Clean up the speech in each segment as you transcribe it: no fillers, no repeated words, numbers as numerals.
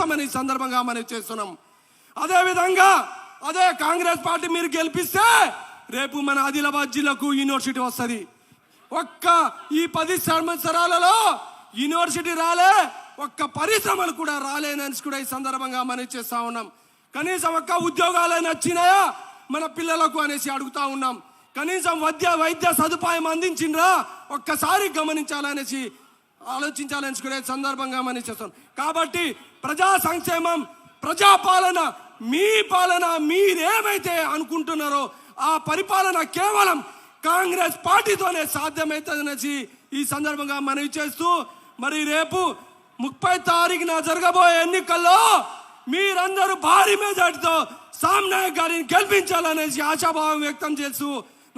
కోసమని సందర్భంగా మనం చేస్తున్నాం. అదే విధంగా అదే కాంగ్రెస్ పార్టీ మీరు గెలిపిస్తే రేపు మన ఆదిలాబాద్ జిల్లాకు యూనివర్సిటీ వస్తుంది. ఒక్క ఈ 10 సంవత్సరాలలో యూనివర్సిటీ రాలే, ఒక్క పరిశ్రమలు కూడా రాలేనని కూడా ఈ సందర్భంగా మనం చేస్తా ఉన్నాం. కనీసం ఒక్క ఉద్యోగాలైనా వచ్చినాయా మన పిల్లలకు అనేసి అడుగుతా ఉన్నాం. కనీసం వైద్య సదుపాయం అందించిండ్రా ఒక్కసారి గమనించాలనేసి ఆలోచించాలని కూడా సందర్భంగా మనం చేస్తాం. కాబట్టి ప్రజా సంక్షేమం, ప్రజాపాలన, మీ పాలన మీరేమైతే అనుకుంటున్నారో ఆ పరిపాలన కేవలం కాంగ్రెస్ పార్టీతోనే సాధ్యమవుతుందనేసి ఈ సందర్భంగా మనవి చేస్తూ, మరి రేపు 30 తారీఖున జరగబోయే ఎన్నికల్లో మీరందరూ భారీ మెజార్టీతో సామ్నాయక్ గారిని గెలిపించాలనేసి ఆశాభావం వ్యక్తం చేస్తూ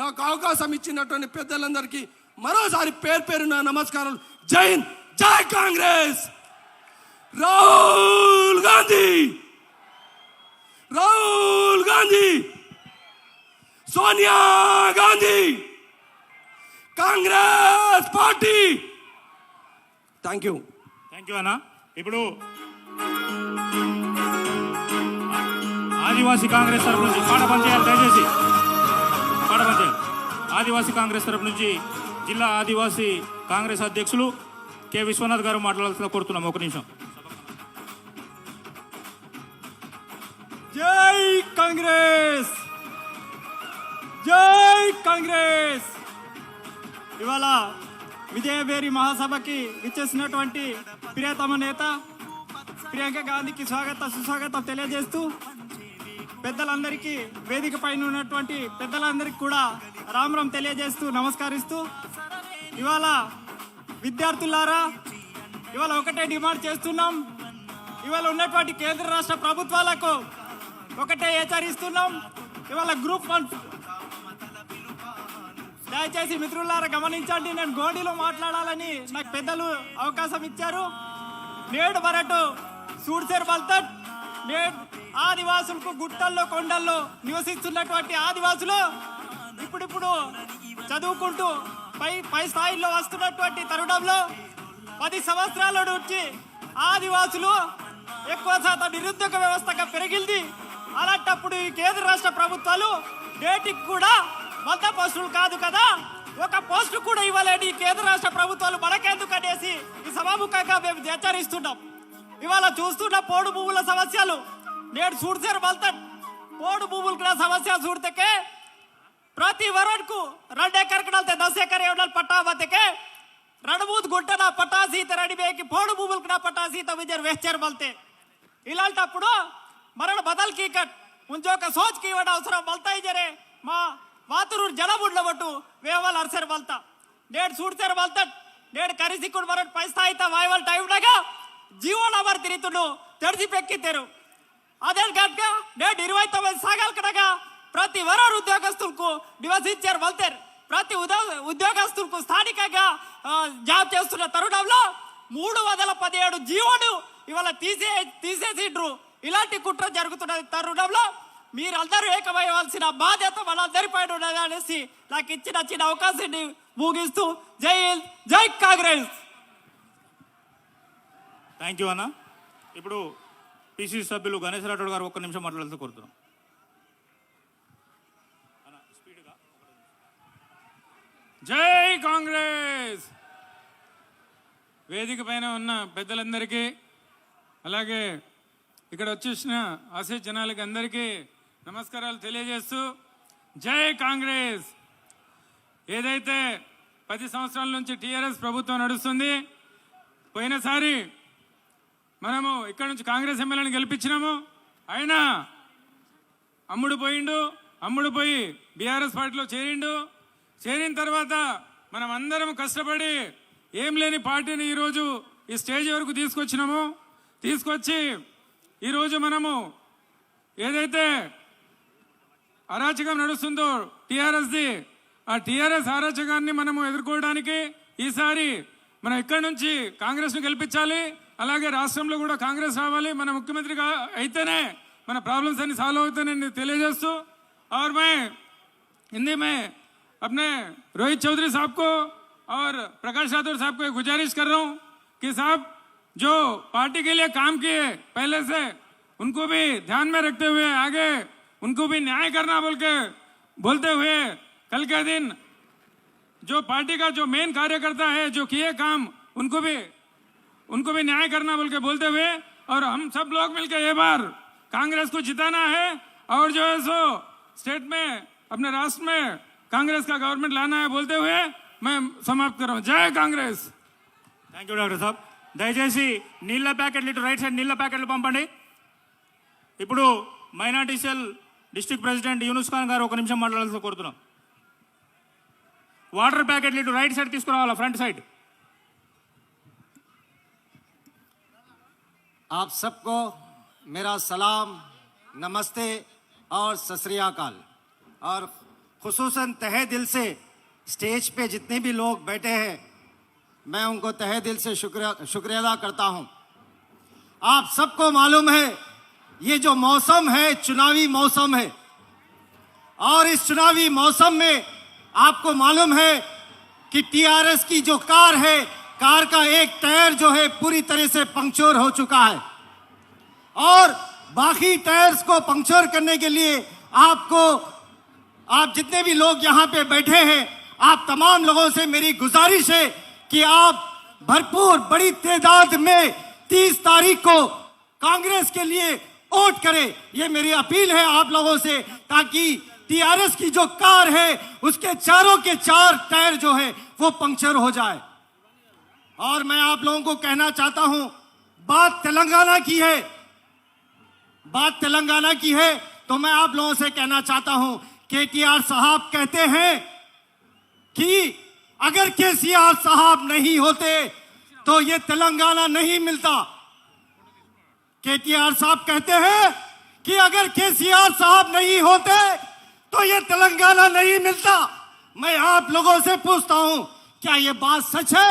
నాకు అవకాశం ఇచ్చినటువంటి పెద్దలందరికీ మరోసారి పేరున నమస్కారం. జై హింద్, జై Congress. Rahul Gandhi, Rahul Gandhi, Sonia Gandhi, Congress party. Thank you అన్న. ఇప్పుడు ఆదివాసీ కాంగ్రెస్ తరఫు నుంచి పాట పనిచేయాలి, దయచేసి పాట పనిచేయాలి. ఆదివాసీ కాంగ్రెస్ తరఫు నుంచి జిల్లా ఆదివాసీ కాంగ్రెస్ అధ్యక్షులు కె విశ్వనాథ్ గారు మాట్లాడాల్సిన కోరుతున్నాం. ఒక నిమిషం. జై కాంగ్రెస్, జై కాంగ్రెస్. ఇవాళ విజయభేరి మహాసభకి విచ్చేసినటువంటి ప్రియతమ నేత ప్రియాంక గాంధీకి సుస్వాగతం తెలియజేస్తూ, పెద్దలందరికీ, వేదిక పైన ఉన్నటువంటి పెద్దలందరికీ కూడా రామరామ్ తెలియజేస్తూ నమస్కరిస్తూ, ఇవాళ విద్యార్థులారా ఇవాళ ఒకటే డిమాండ్ చేస్తున్నాం. ఇవాళ ఉన్నటువంటి కేంద్ర రాష్ట్ర ప్రభుత్వాలకు ఒకటే హెచ్చరిస్తున్నాం. ఇవాళ గ్రూప్ 1 దయచేసి మిత్రులారా గమనించండి, నేను గోడిలో మాట్లాడాలని నాకు పెద్దలు అవకాశం ఇచ్చారు. నేడు వరటు సూడ్సేర్ బల్తట్, నేడు ఆదివాసులకు గుట్టల్లో కొండల్లో నివసిస్తున్నటువంటి ఆదివాసులు ఇప్పుడిప్పుడు చదువుకుంటూ పై స్థాయిలో వస్తున్నటువంటి తరుణంలో 10 సంవత్సరాల నుంచి ఆదివాసులు ఎక్కువ శాతం నిరుద్యోగ వ్యవస్థగా పెరిగింది. అలాంటప్పుడు ఈ కేంద్ర రాష్ట్ర ప్రభుత్వాలు నేటికి కూడా 100 పోస్టులు కాదు కదా, ఒక పోస్టు కూడా ఇవ్వలేని కేంద్ర రాష్ట్ర ప్రభుత్వాలు మనకెందుకు అనేసి ఈ సభాముఖంగా మేము హెచ్చరిస్తున్నాం. ఇవాళ చూస్తున్న పోడు భూముల సమస్యలు, నేడు సూడ్సేర్ బల్తట్ పోడు భూముల సమస్య చూడతే प्रति वरण को 2 एकर 10 एकर पट्टा बतके रणबूत गुंटना पटासी रड़ी की पोड़ भूमुल पटासी तविजर वेचर बलते इलांटప్పుడు मरण बदल की कट उनजो का सोच की वड अवसर बलता ही जरे मा वातुरूर जन बुडल बटू वेवल अरसर बलता डेढ़ सूडसर बलता डेढ़ करिसिकुड मरण पैसा आयता वायवल टाइम डगा जीवन अमर तिरितुनु तड़सी पेक्कितेरु अदे गट्ट डेढ़ 29 सागल कड़गा प्रति वरण उद्योगस्तुलकु निवसिंचाరు बलतेर ప్రతి ఉద్యోగస్తులకు స్థానికంగా జాబ్ చేస్తున్న తరుణంలో 317 జీవోలు ఇవాళ తీసేసిండ్రు. ఇలాంటి కుట్ర జరుగుతున్న తరుణంలో మీరందరూ ఏకమయ్యాల్సిన బాధ్యత మనందరిపైన ఉన్నది అనేసి నాకు ఇచ్చిన చిన్న అవకాశాన్ని ముగిస్తూ జై హింద్, జై కాంగ్రెస్. థ్యాంక్ యూ అన్న. ఇప్పుడు పిసిసి సభ్యులు గణేష్ రాఠోడ్ గారు 1 నిమిషం మాట్లాడాలని కోరుతున్నాం. జై కాంగ్రెస్. వేదిక పైన ఉన్న పెద్దలందరికీ అలాగే ఇక్కడ వచ్చేసిన ఆశయ జనాలకి అందరికీ నమస్కారాలు తెలియజేస్తూ జై కాంగ్రెస్. ఏదైతే 10 సంవత్సరాల నుంచి టీఆర్ఎస్ ప్రభుత్వం నడుస్తుంది, పోయినసారి మనము ఇక్కడ నుంచి కాంగ్రెస్ ఎమ్మెల్యేని గెలిపించినాము. అయినా అమ్ముడు పోయి బీఆర్ఎస్ పార్టీలో చేరిన తర్వాత మనం అందరం కష్టపడి ఏం లేని పార్టీని ఈరోజు ఈ స్టేజ్ వరకు తీసుకొచ్చి ఈరోజు మనము ఏదైతే అరాచకం నడుస్తుందో టీఆర్ఎస్ది, ఆ టీఆర్ఎస్ అరాచకాన్ని మనము ఎదుర్కోవడానికి ఈసారి మనం ఇక్కడి నుంచి కాంగ్రెస్ను గెలిపించాలి. అలాగే రాష్ట్రంలో కూడా కాంగ్రెస్ రావాలి. మన ముఖ్యమంత్రిగా అయితేనే మన ప్రాబ్లమ్స్ అన్ని సాల్వ్ అవుతాయని తెలియజేస్తూ और मैं हिंदी में अपने रोहित चौधरी साहब को और प्रकाश राठौर साहब को गुजारिश कर रहा हूं कि साहब जो पार्टी के लिए काम किए पहले से, उनको भी ध्यान में रखते हुए आगे उनको भी न्याय करना बोलते हुए कल के दिन जो पार्टी का जो मेन कार्यकर्ता है जो किए काम उनको भी न्याय करना बोलते हुए, और हम सब लोग मिलकर ये बार कांग्रेस को जिताना है और जो है सो स्टेट में अपने राष्ट्र में कांग्रेस का गवर्नमेंट लाना है बोलते हुए मैं समाप्त कर रहा हूं। जय कांग्रेस। థ్యాంక్ యూ డాక్టర్ సాబ్. దయచేసి నీళ్ళ ప్యాకెట్లు ఇటు రైట్ సైడ్ నీళ్ళ ప్యాకెట్లు పంపండి. ఇప్పుడు minority cell district president Yunus Khan గారు ఒక నిమిషం మాట్లాడాల్సి కోరుతున్నాం. వాటర్ ప్యాకెట్లు ఇటు రైట్ సైడ్ తీసుకురావాలా, ఫ్రంట్ సైడ్. आप सबको मेरा सलाम, नमस्ते और सत श्री अकाल। और खुसूसन तहे दिल से स्टेज पे जितने भी लोग बैठे हैं मैं उनको तहे दिल से शुक्रिया अदा करता हूं। आप सबको मालूम है ये जो मौसम है चुनावी मौसम है, और इस चुनावी मौसम में आपको मालूम है कि टीआरएस की जो कार है, कार का एक टायर जो है पूरी तरह से पंक्चर हो चुका है, और बाकी टायर्स को पंक्चर करने के लिए आप जितने भी लोग यहाँ पे बैठे हैं, आप तमाम लोगों से मेरी गुजारिश है कि आप भरपूर बड़ी तादाद में 30 तारीख को कांग्रेस के लिए वोट करें। ये मेरी अपील है आप लोगों से, ताकि टीआरएस की जो कार है उसके चारों के चार टायर जो है वो पंक्चर हो जाए। और मैं आप लोगों को कहना चाहता हूं, बात तेलंगाना की है तो मैं आप लोगों से कहना चाहता हूं, केटीआर साहब कहते हैं कि अगर केसीआर साहब नहीं होते तो ये तेलंगाना नहीं मिलता। केटीआर साहब कहते हैं कि अगर केसीआर साहब नहीं होते तो ये तेलंगाना नहीं मिलता। मैं आप लोगों से पूछता हूं, क्या ये बात सच है?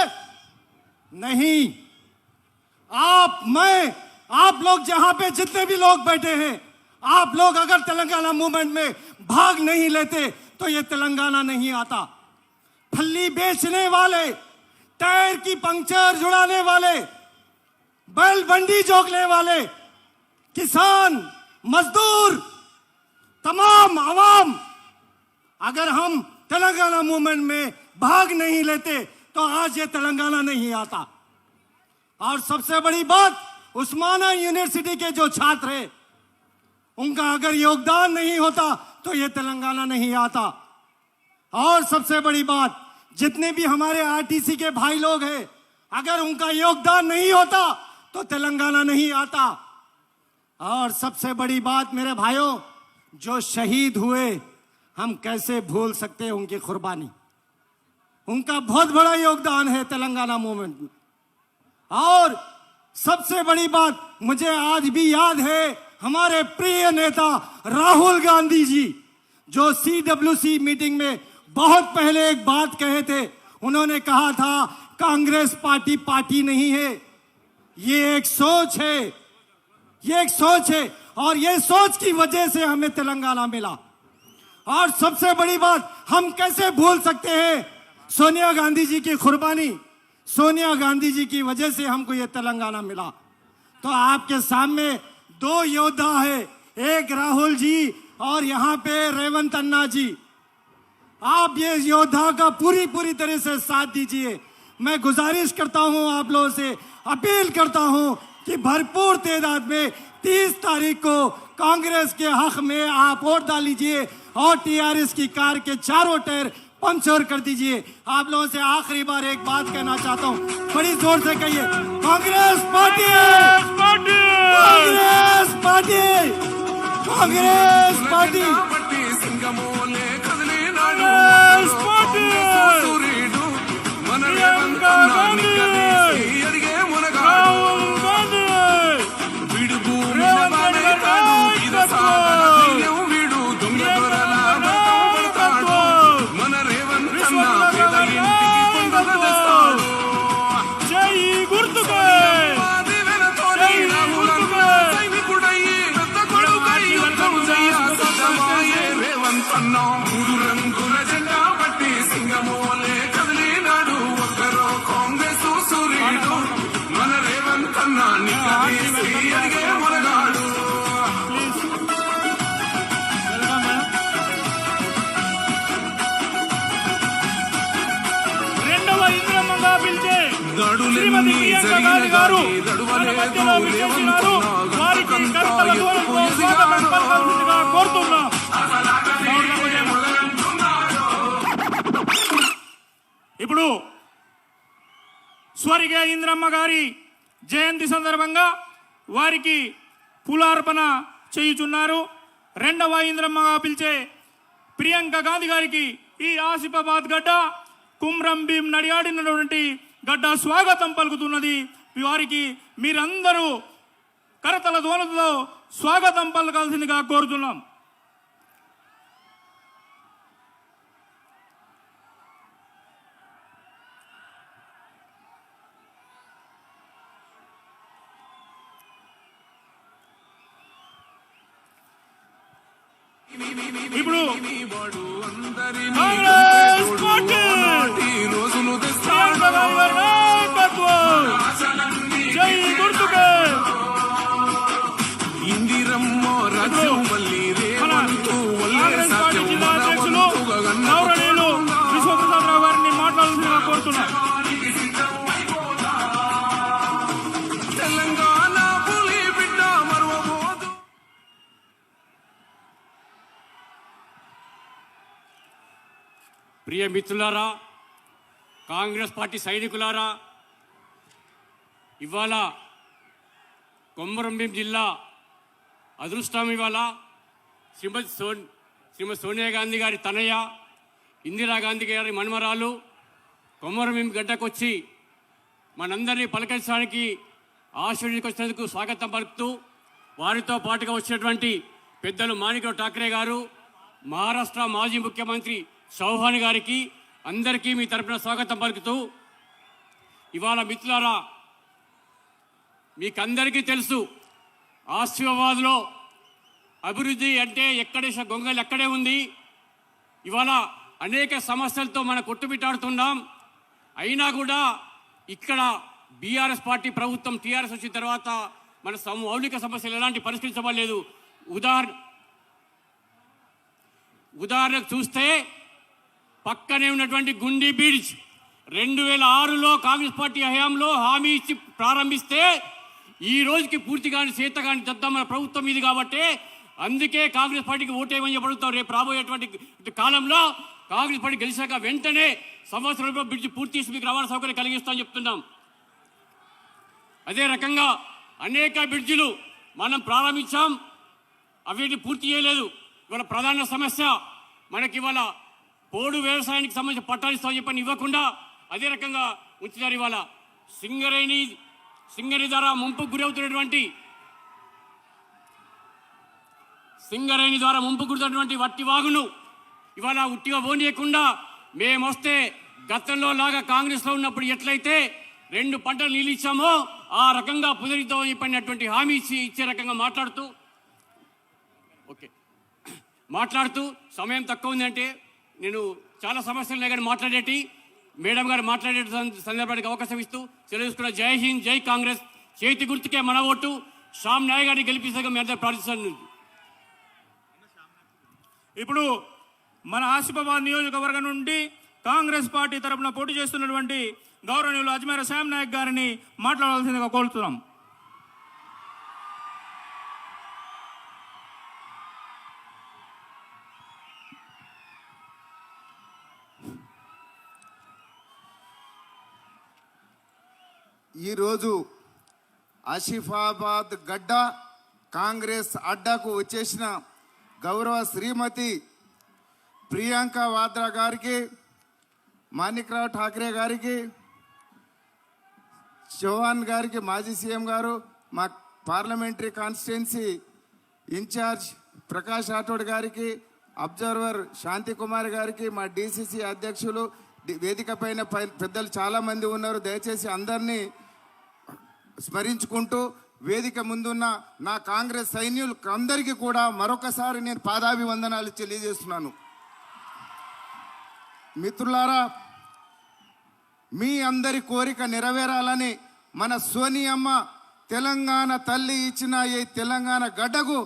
नहीं। आप लोग जहां पे जितने भी लोग बैठे हैं, आप लोग अगर तेलंगाना मूवमेंट में भाग नहीं लेते तो ये तेलंगाना नहीं आता। फल्ली बेचने वाले, टायर की पंक्चर जुड़ाने वाले, बैल बंडी जोगने वाले, किसान, मजदूर, तमाम आवाम, अगर हम तेलंगाना मूवमेंट में भाग नहीं लेते तो आज ये तेलंगाना नहीं आता। और सबसे बड़ी बात, उस्मानिया यूनिवर्सिटी के जो छात्र हैं, उनका अगर योगदान नहीं होता तो ये तेलंगाना नहीं आता। और सबसे बड़ी बात, जितने भी हमारे आरटीसी के भाई लोग हैं, अगर उनका योगदान नहीं होता तो तेलंगाना नहीं आता। और सबसे बड़ी बात मेरे भाइयों, जो शहीद हुए हम कैसे भूल सकते हैं उनकी कुर्बानी। उनका बहुत बड़ा योगदान है तेलंगाना मूवमेंट में। और सबसे बड़ी बात, मुझे आज भी याद है हमारे प्रिय नेता राहुल गांधी जी जो CWC मीटिंग में बहुत पहले एक बात कहे थे। उन्होंने कहा था कांग्रेस पार्टी नहीं है, ये एक सोच है, ये एक सोच है, और ये सोच की वजह से हमें तेलंगाना मिला। और सबसे बड़ी बात, हम कैसे भूल सकते हैं सोनिया गांधी जी की कुर्बानी। सोनिया गांधी जी की वजह से हमको ये तेलंगाना मिला। तो आपके सामने दो योद्धा है, एक राहुल जी और यहाँ पे रेवंत अन्ना जी। आप ये योद्धा का पूरी तरह से साथ दीजिए। मैं गुजारिश करता हूँ, आप लोगों से अपील करता हूँ कि भरपूर तादाद में 30 तारीख को कांग्रेस के हक में आप वोट डाल लीजिए और टीआरएस की कार के चारों टायर पंक्चर कर दीजिए। आप लोगों से आखिरी बार एक बात कहना चाहता हूँ, बड़ी जोर से कहिए, Congress party, Congress party, Congress party, Congress party. Revanth అన్న శ్రీమతి ప్రియాంక గాంధీ గారు మన మధ్యలో విచ్చేసినారు. వారికి కర్తల ధ్వనులతో స్వాగతం పలకాల్సిందిగా కోరుతున్నాం. ఇప్పుడు స్వర్గీయ ఇంద్రమ్మ గారి జయంతి సందర్భంగా వారికి పూలార్పణ చేయుచున్నారు. రెండవ ఇంద్రమ్మగా పిలిచే ప్రియాంక గాంధీ గారికి ఈ ఆసిఫాబాద్ గడ్డ కుమ్రం భీం నడియాడినటువంటి గడ్డ స్వాగతం పలుకుతున్నది. వారికి మీరందరూ కరతల ధ్వనులతో స్వాగతం పలకాల్సిందిగా కోరుతున్నాం. ఇప్పుడు కాంగ్రెస్ పార్టీ ప్రియాంక గాంధీ గారి నాయకత్వం జై గుర్తుకే మన కాంగ్రెస్ పార్టీ జిల్లా అధ్యక్షులు గౌరవనీయులు విశ్వప్రసాదరావు గారిని మాట్లాడాల్సిందిగా కోరుతున్నారు. ప్రియ మిత్రులారా, కాంగ్రెస్ పార్టీ సైనికులారా, ఇవాళ కొమరంభీం జిల్లా అదృష్టం. ఇవాళ శ్రీమతి సోనియా గాంధీ గారి తనయ్య ఇందిరాగాంధీ గారి మన్మరాలు కొమరంభీం గడ్డకొచ్చి మనందరినీ పలకరించడానికి ఆశీర్వదించుకొచ్చినందుకు స్వాగతం పలుకుతూ, వారితో పాటుగా వచ్చినటువంటి పెద్దలు మాణిక్రావు ఠాక్రే గారు, మహారాష్ట్ర మాజీ ముఖ్యమంత్రి చౌహాన్ గారికి అందరికీ మీ తరపున స్వాగతం పలుకుతూ, ఇవాళ మిత్రులారా, మీకందరికీ తెలుసు ఆసిఫాబాద్లో అభివృద్ధి అంటే ఎక్కడే గొంగలు ఎక్కడే ఉంది. ఇవాళ అనేక సమస్యలతో మనం కొట్టుమిట్టాడుతున్నాం. అయినా కూడా ఇక్కడ బీఆర్ఎస్ పార్టీ ప్రభుత్వం టీఆర్ఎస్ వచ్చిన తర్వాత మన మౌలిక సమస్యలు ఎలాంటి పరిష్కరించబడలేదు. ఉదాహరణకు చూస్తే పక్కనే ఉన్నటువంటి గుండి బ్రిడ్జ్ 2006లో కాంగ్రెస్ పార్టీ హయాంలో హామీ ఇచ్చి ప్రారంభిస్తే ఈ రోజుకి పూర్తి కాని చేత కాని దద్దా మన ప్రభుత్వం ఇది. కాబట్టి అందుకే కాంగ్రెస్ పార్టీకి ఓటేయమని చెప్పడుతాం. రేపు రాబోయేటువంటి కాలంలో కాంగ్రెస్ పార్టీ గెలిచాక వెంటనే సంవత్సరంలో బ్రిడ్జ్ పూర్తి చేసి మీకు రవాణా సౌకర్యం కలిగిస్తామని చెప్తున్నాం. అదే రకంగా అనేక బ్రిడ్జిలు మనం ప్రారంభించాం, అవిటిని పూర్తి చేయలేదు. ఇవాళ ప్రధాన సమస్య మనకి ఇవాళ పోడు వ్యవసాయానికి సంబంధించి పట్టాలు ఇస్తామని చెప్పని ఇవ్వకుండా అదే రకంగా ఉంచుతారు. ఇవాళ సింగరేణి ద్వారా ముంపుకు గురవుతున్నటువంటి వట్టి వాగును ఇవాళ ఉట్టిగా పోనీయకుండా మేమొస్తే గతంలో లాగా కాంగ్రెస్లో ఉన్నప్పుడు ఎట్లయితే 2 పంటలు నీళ్ళు ఇచ్చామో ఆ రకంగా పునరుద్ధరణ చెప్పినటువంటి హామీ ఇచ్చే రకంగా మాట్లాడుతూ సమయం తక్కువ ఉందంటే నేను చాలా సమస్యలు లేదని మాట్లాడేటి మేడం గారు మాట్లాడే సందర్భానికి అవకాశం ఇస్తూ తెలుసుకున్న జై హింద్, జై కాంగ్రెస్, చేతి గుర్తుకే మన ఓటు, శ్యామ్ నాయ్ గారిని గెలిపిస్తాగా మీ అందరూ ప్రార్థిస్తాను. ఇప్పుడు మన ఆసిఫాబాద్ నియోజకవర్గం నుండి కాంగ్రెస్ పార్టీ తరఫున పోటీ చేస్తున్నటువంటి గౌరవనీయులు అజ్మేర శ్యామ్ నాయక్ గారిని మాట్లాడాల్సిందిగా కోరుతున్నాం. ఈరోజు ఆసిఫాబాద్ గడ్డ కాంగ్రెస్ అడ్డాకు వచ్చేసిన గౌరవ శ్రీమతి ప్రియాంక వాద్రా గారికి, మాణిక్రావు ఠాక్రే గారికి, చౌహాన్ గారికి, మాజీ సీఎం గారు, మా parliamentary constituency incharge Prakash Rathod గారికి, అబ్జర్వర్ శాంతి కుమార్ గారికి, మా డిసిసి అధ్యక్షులు, వేదిక పైన పెద్దలు చాలామంది ఉన్నారు. దయచేసి అందరినీ స్మరించుకుంటూ వేదిక ముందున్న నా కాంగ్రెస్ సైన్యులకు అందరికీ కూడా మరొకసారి నేను పాదాభివందనాలు తెలియజేస్తున్నాను. మిత్రులారా, మీ అందరి కోరిక నెరవేరాలని మన సోనియమ్మ తెలంగాణ తల్లి ఇచ్చిన ఈ తెలంగాణ గడ్డకు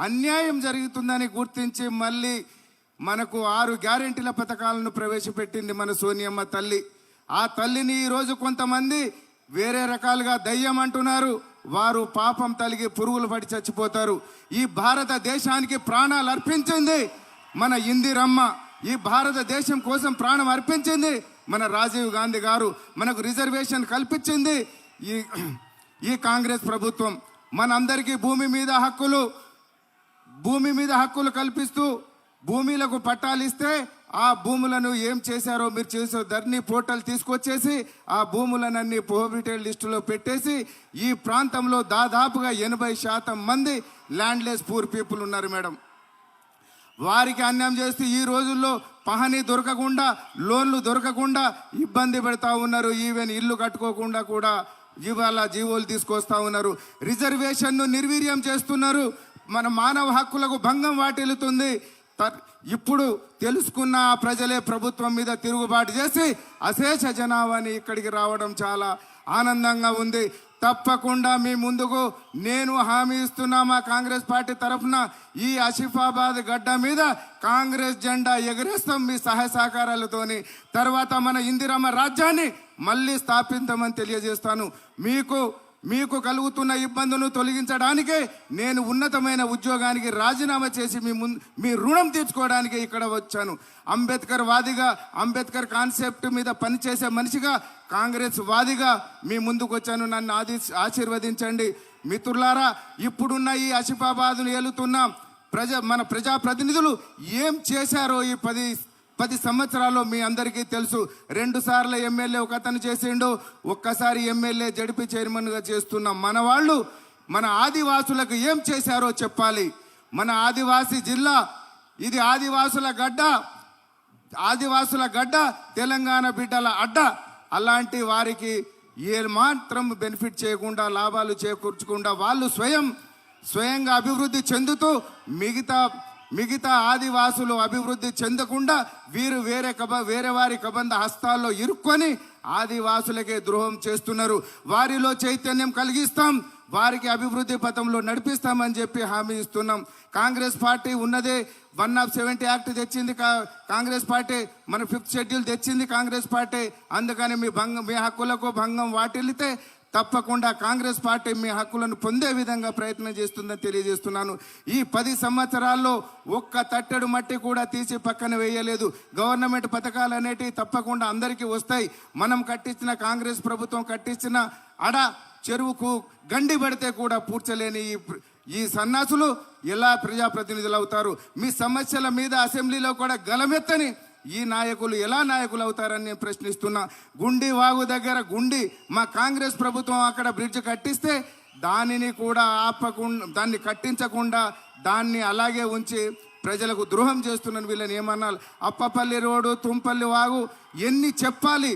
అన్యాయం జరుగుతుందని గుర్తించి మళ్ళీ మనకు 6 గ్యారెంటీల పథకాలను ప్రవేశపెట్టింది మన సోనియమ్మ తల్లి. ఆ తల్లిని ఈరోజు కొంతమంది వేరే రకాలుగా దయ్యం అంటున్నారు. వారు పాపం తలిగి పురుగులు పడి చచ్చిపోతారు. ఈ భారతదేశానికి ప్రాణాలు అర్పించింది మన ఇందిరమ్మ. ఈ భారతదేశం కోసం ప్రాణం అర్పించింది మన రాజీవ్ గాంధీ గారు. మనకు రిజర్వేషన్ కల్పించింది ఈ కాంగ్రెస్ ప్రభుత్వం. మనందరికీ భూమి మీద హక్కులు కల్పిస్తూ భూమిలకు పట్టాలు ఇస్తే ఆ భూములను ఏం చేశారో మీరు చేసే ధర్నీ పోర్టల్ తీసుకొచ్చేసి ఆ భూములనన్నీ ప్రోహిబిటెడ్ లిస్టులో పెట్టేసి ఈ ప్రాంతంలో దాదాపుగా 80% మంది ల్యాండ్లెస్ పూర్ పీపుల్ ఉన్నారు మేడం. వారికి అన్యాయం చేస్తూ ఈ రోజుల్లో పహని దొరకకుండా, లోన్లు దొరకకుండా ఇబ్బంది పెడతా ఉన్నారు. ఈవెన్ ఇల్లు కట్టుకోకుండా కూడా ఇవాళ జీవోలు తీసుకొస్తా ఉన్నారు. రిజర్వేషన్ను నిర్వీర్యం చేస్తున్నారు. మన మానవ హక్కులకు భంగం వాటిల్లుతుంది. ఇప్పుడు తెలుసుకున్న ఆ ప్రజలే ప్రభుత్వం మీద తిరుగుబాటు చేసి అశేష జనాభాని ఇక్కడికి రావడం చాలా ఆనందంగా ఉంది. తప్పకుండా మీ ముందుకు నేను హామీ ఇస్తున్నా, మా కాంగ్రెస్ పార్టీ తరఫున ఈ ఆసిఫాబాద్ గడ్డ మీద కాంగ్రెస్ జెండా ఎగరేస్తాం మీ సహాయ సహకారాలతోని. తర్వాత మన ఇందిరమ్మ రాజ్యాన్ని మళ్ళీ స్థాపిద్దామని తెలియజేస్తాను. మీకు కలుగుతున్న ఇబ్బందులను తొలగించడానికే నేను ఉన్నతమైన ఉద్యోగానికి రాజీనామా చేసి మీ రుణం తీర్చుకోవడానికి ఇక్కడ వచ్చాను. అంబేద్కర్ కాన్సెప్ట్ మీద పనిచేసే మనిషిగా, కాంగ్రెస్ వాదిగా మీ ముందుకు వచ్చాను. నన్ను ఆశీర్వదించండి మిత్రులారా. ఇప్పుడున్న ఈ ఆసిఫాబాద్ను ఏలుతున్న మన ప్రజాప్రతినిధులు ఏం చేశారో ఈ 10 సంవత్సరాల్లో మీ అందరికీ తెలుసు. 2 సార్లు ఎమ్మెల్యే ఒక అతను చేసిండు, ఒక్కసారి ఎమ్మెల్యే జడిపి చైర్మన్గా చేస్తున్న మన వాళ్ళు మన ఆదివాసులకు ఏం చేశారో చెప్పాలి. మన ఆదివాసీ జిల్లా ఇది ఆదివాసుల గడ్డ, తెలంగాణ బిడ్డల అడ్డ. అలాంటి వారికి ఏ మాత్రం బెనిఫిట్ చేయకుండా, లాభాలు చేకూర్చకుండా వాళ్ళు స్వయంగా అభివృద్ధి చెందుతూ మిగతా ఆదివాసులు అభివృద్ధి చెందకుండా వీరు వేరే వారి కబంధ హస్తాల్లో ఇరుక్కొని ఆదివాసులకే ద్రోహం చేస్తున్నారు. వారిలో చైతన్యం కలిగిస్తాం, వారికి అభివృద్ధి పథంలో నడిపిస్తామని చెప్పి హామీ ఇస్తున్నాం. కాంగ్రెస్ పార్టీ ఉన్నదే 170 యాక్ట్ తెచ్చింది కాంగ్రెస్ పార్టీ, మన 5th షెడ్యూల్ తెచ్చింది కాంగ్రెస్ పార్టీ. అందుకని మీ హక్కులకు భంగం వాటిల్లితే తప్పకుండా కాంగ్రెస్ పార్టీ మీ హక్కులను పొందే విధంగా ప్రయత్నం చేస్తుందని తెలియజేస్తున్నాను. ఈ 10 సంవత్సరాల్లో ఒక్క తట్టెడు మట్టి కూడా తీసి పక్కన వేయలేదు. గవర్నమెంట్ పథకాలు అనేటివి తప్పకుండా అందరికీ వస్తాయి. మనం కట్టించిన, కాంగ్రెస్ ప్రభుత్వం కట్టించిన చెరువుకు గండి పడితే కూడా పూడ్చలేని ఈ సన్నాసులు ఎలా ప్రజాప్రతినిధులు అవుతారు? మీ సమస్యల మీద అసెంబ్లీలో కూడా గలమెత్తని ఈ నాయకులు ఎలా నాయకులు అవుతారని నేను ప్రశ్నిస్తున్నా. గుండి వాగు దగ్గర మా కాంగ్రెస్ ప్రభుత్వం అక్కడ బ్రిడ్జ్ కట్టిస్తే దానిని కూడా దాన్ని కట్టించకుండా దాన్ని అలాగే ఉంచి ప్రజలకు ద్రోహం చేస్తున్నాను. వీళ్ళని ఏమన్నాలి? అప్పపల్లి రోడ్డు, తుంపల్లి వాగు ఎన్ని చెప్పాలి?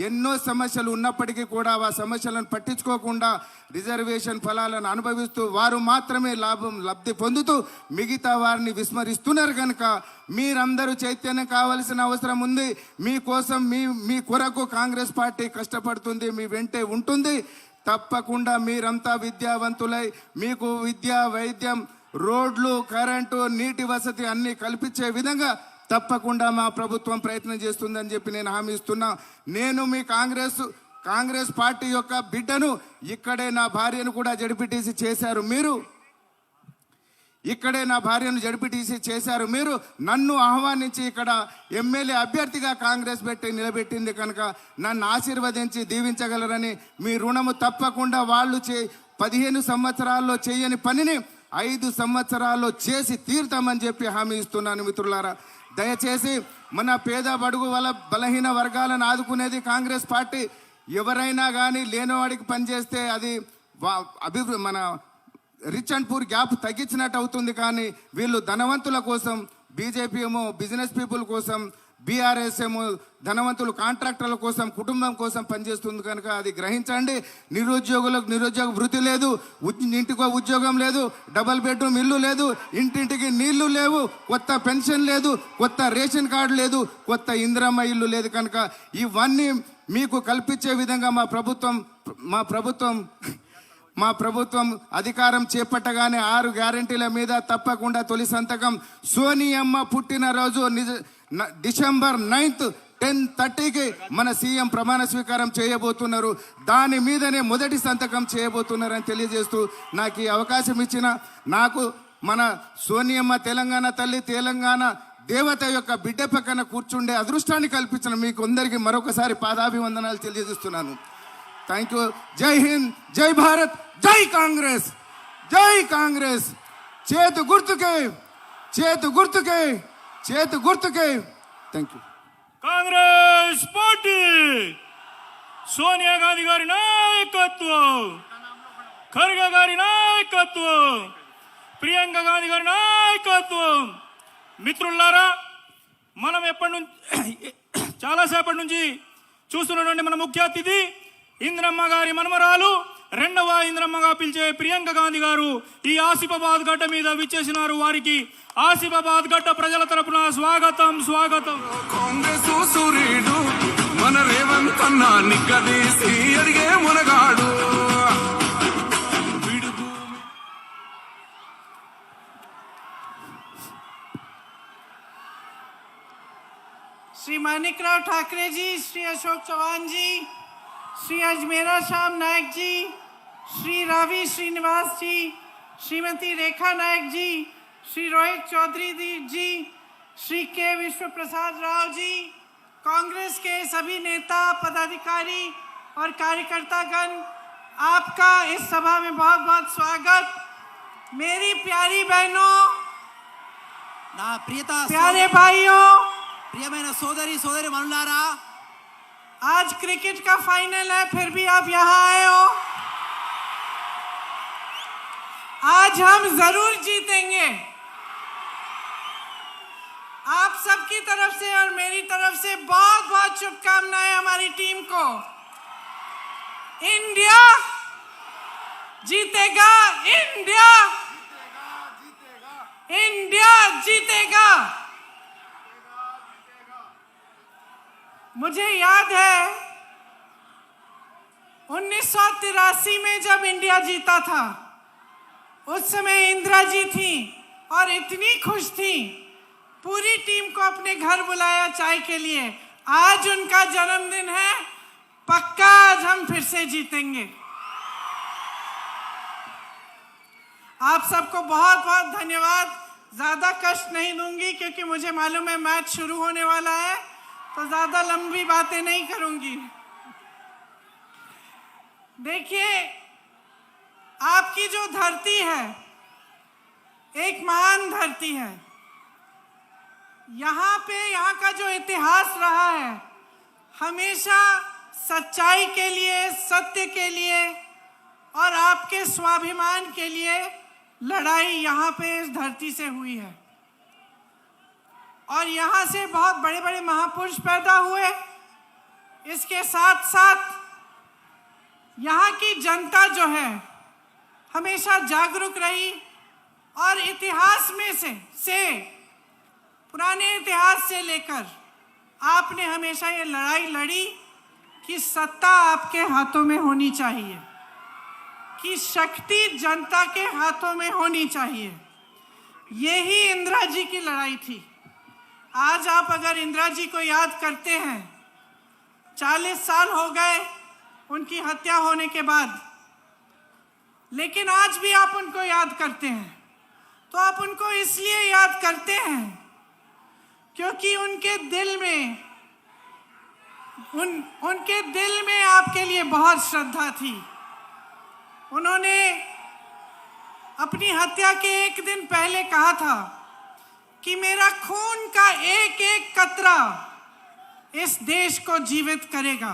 ఎన్నో సమస్యలు ఉన్నప్పటికీ కూడా ఆ సమస్యలను పట్టించుకోకుండా రిజర్వేషన్ ఫలాలను అనుభవిస్తూ వారు మాత్రమే లబ్ధి పొందుతూ మిగతా వారిని విస్మరిస్తున్నారు. కనుక మీరందరూ చైతన్యం కావాల్సిన అవసరం ఉంది. మీకోసం మీ కొరకు కాంగ్రెస్ పార్టీ కష్టపడుతుంది, మీ వెంటే ఉంటుంది. తప్పకుండా మీరంతా విద్యావంతులై మీకు విద్య, వైద్యం, రోడ్లు, కరెంటు, నీటి వసతి అన్ని కల్పించే విధంగా తప్పకుండా మా ప్రభుత్వం ప్రయత్నం చేస్తుందని చెప్పి నేను హామీ ఇస్తున్నా. నేను మీ కాంగ్రెస్ పార్టీ యొక్క బిడ్డను. ఇక్కడే నా భార్యను కూడా జడ్పీటీసీ చేశారు మీరు. నన్ను ఆహ్వానించి ఇక్కడ ఎమ్మెల్యే అభ్యర్థిగా కాంగ్రెస్ నిలబెట్టింది కనుక నన్ను ఆశీర్వదించి దీవించగలరని, మీ రుణము తప్పకుండా వాళ్ళు 15 సంవత్సరాల్లో చేయని పనిని 5 సంవత్సరాల్లో చేసి తీరుతామని చెప్పి హామీ ఇస్తున్నాను. మిత్రులారా, దయచేసి మన పేద బడుగు బలహీన వర్గాలను ఆదుకునేది కాంగ్రెస్ పార్టీ. ఎవరైనా కానీ లేనివాడికి పనిచేస్తే అది మన రిచ్ అండ్ పూర్ గ్యాప్ తగ్గించినట్టు అవుతుంది. కానీ వీళ్ళు ధనవంతుల కోసం, బీజేపీ ఏమో బిజినెస్ పీపుల్ కోసం, బీఆర్ఎస్ ఏమో ధనవంతులు కాంట్రాక్టర్ల కోసం, కుటుంబం కోసం పనిచేస్తుంది. కనుక అది గ్రహించండి. నిరుద్యోగులకు నిరుద్యోగ వృత్తి లేదు, ఇంటికో ఉద్యోగం లేదు, డబల్ బెడ్రూమ్ ఇల్లు లేదు, ఇంటింటికి నీళ్లు లేవు, కొత్త పెన్షన్ లేదు, కొత్త రేషన్ కార్డు లేదు, కొత్త ఇందిరమ్మ ఇల్లు లేదు. కనుక ఇవన్నీ మీకు కల్పించే విధంగా మా ప్రభుత్వం అధికారం చేపట్టగానే 6 గ్యారెంటీల మీద తప్పకుండా తొలి సంతకం సోనియమ్మ పుట్టినరోజు డిసెంబర్ 9th 10:30కి మన సీఎం ప్రమాణ స్వీకారం చేయబోతున్నారు. దాని మీదనే మొదటి సంతకం చేయబోతున్నారని తెలియజేస్తూ నాకు ఈ అవకాశం ఇచ్చిన నాకు మన సోనియమ్మ తెలంగాణ తల్లి తెలంగాణ దేవత యొక్క బిడ్డ పక్కన కూర్చుండే అదృష్టాన్ని కల్పించిన మీకు అందరికీ మరొకసారి పాదాభివందనాలు తెలియజేస్తున్నాను. Thank you. జై హింద్, జై భారత్, జై కాంగ్రెస్, జై కాంగ్రెస్. చేతు గుర్తుకే, చేతు గుర్తుకే, చేతు గుర్తుకే. Thank you. Congress party Sonia Gandhi గారి నాయకత్వం, ఖర్గే గారి నాయకత్వం, ప్రియాంక గాంధీ గారి నాయకత్వం. మిత్రులారా, మనం ఎప్పటి నుంచి చాలాసేపటి నుంచి చూస్తున్నటువంటి మన ముఖ్య అతిథి ఇంద్రమ్మ గారి మనమరాలు, రెండవ ఇంద్రమ్మగా పిలిచే ప్రియాంక గాంధీ గారు ఈ ఆసిఫాబాద్ గడ్డ మీద విచ్చేసినారు. వారికి ఆసిఫాబాద్ గడ్డ ప్రజల తరపున స్వాగతం, స్వాగతం. కాంగ్రెస్ సూర్యుడు మన రేవంత్ అన్న నిగ్గదీసి ఎదిగే మునగాడు. श्री मानिकराव ठाकरे जी, श्री अशोक चौहान जी, श्री अजमेरा श्याम नायक जी, श्री रावी श्रीनिवास जी, श्रीमती रेखा नायक जी, श्री रोहित चौधरी जी, श्री के विश्व प्रसाद राव जी, कांग्रेस के सभी नेता पदाधिकारी और कार्यकर्तागण, आपका इस सभा में बहुत बहुत स्वागत. मेरी प्यारी बहनों, నా प्यारे भाइयों, ప్రియమైన సోదరి మనులారా, आज क्रिकेट का फाइनल है, फिर भी आप यहाँ आए हो. आज हम जरूर जीतेंगे. आप सबकी तरफ से और मेरी तरफ से बहुत बहुत शुभकामनाएं हमारी टीम को. इंडिया जीतेगा, इंडिया इंडिया जीतेगा. मुझे याद है 1983 में जब इंडिया जीता था, उस समय इंदिरा जी थी और इतनी खुश थी, पूरी टीम को अपने घर बुलाया चाय के लिए. आज उनका जन्मदिन है, पक्का आज हम फिर से जीतेंगे. आप सबको बहुत बहुत धन्यवाद. ज़्यादा कष्ट नहीं दूंगी क्योंकि मुझे मालूम है मैच शुरू होने वाला है, तो ज़्यादा लंबी बातें नहीं करूंगी. देखिए, आपकी जो धरती है एक महान धरती है. यहाँ पे यहाँ का जो इतिहास रहा है, हमेशा सच्चाई के लिए, सत्य के लिए और आपके स्वाभिमान के लिए लड़ाई यहाँ पे इस धरती से हुई है. और यहाँ से बहुत बड़े बड़े महापुरुष पैदा हुए. इसके साथ साथ यहाँ की जनता जो है हमेशा जागरूक रही और इतिहास में से पुराने इतिहास से लेकर आपने हमेशा ये लड़ाई लड़ी कि सत्ता आपके हाथों में होनी चाहिए, कि शक्ति जनता के हाथों में होनी चाहिए. यही इंदिरा जी की लड़ाई थी. आज आप अगर इंदिरा जी को याद करते हैं, 40 साल हो गए उनकी हत्या होने के बाद, लेकिन आज भी आप उनको याद करते हैं. तो आप उनको इसलिए याद करते हैं क्योंकि उनके दिल में आपके लिए बहुत श्रद्धा थी. उन्होंने अपनी हत्या के एक दिन पहले कहा था कि मेरा खून का एक एक कतरा इस देश को जीवित करेगा.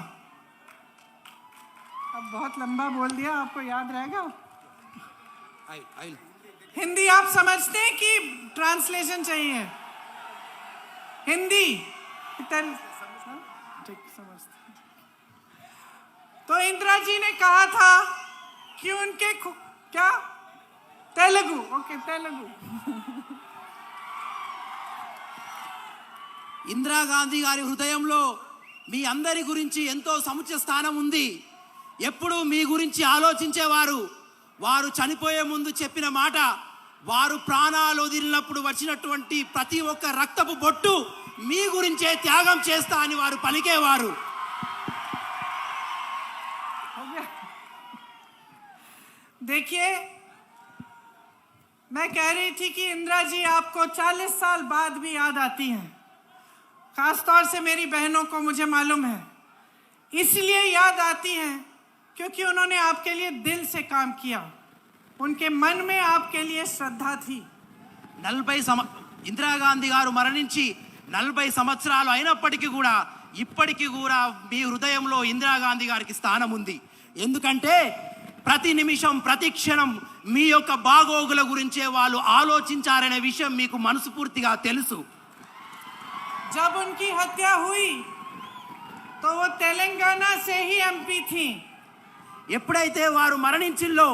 अब बहुत लंबा बोल दिया, आपको याद रहेगा? हिंदी आप समझते हैं कि ट्रांसलेशन चाहिए? हिंदी ठीक समझते. तो इंदिरा जी ने कहा था कि उनके क्या तेलुगु, ओके तेलुगु. ఇందిరాగాంధీ గారి హృదయంలో మీ అందరి గురించి ఎంతో సముచిత స్థానం ఉంది. ఎప్పుడు మీ గురించి ఆలోచించేవారు. వారు చనిపోయే ముందు చెప్పిన మాట, వారు ప్రాణాలు వదిలినప్పుడు వచ్చినటువంటి ప్రతి ఒక్క రక్తపు బొట్టు మీ గురించే త్యాగం చేస్తా అని వారు పలికేవారు. देखिए, मैं कह रही थी कि इंदिरा जी आपको 40 साल बाद भी याद आती हैं, खासतौर से मेरी बहनों को मुझे मालूम है, इसलिए याद आती हैं क्योंकि उन्होंने आपके लिए दिल से काम किया, उनके मन में आपके लिए श्रद्धा थी. 40 ఇందిరాగాంధీ గారు మరణించి 40 సంవత్సరాలు అయినప్పటికీ కూడా ఇప్పటికీ కూడా మీ హృదయంలో ఇందిరాగాంధీ గారికి స్థానం ఉంది. ఎందుకంటే ప్రతి నిమిషం ప్రతి క్షణం మీ యొక్క బాగోగుల గురించే వాళ్ళు ఆలోచించారనే విషయం మీకు మనస్ఫూర్తిగా తెలుసు. जब उनकी हत्या हुई तो वो तेलंगाना से ही एमपी थी. ఎప్పుడైతే వారు మరణించిందో,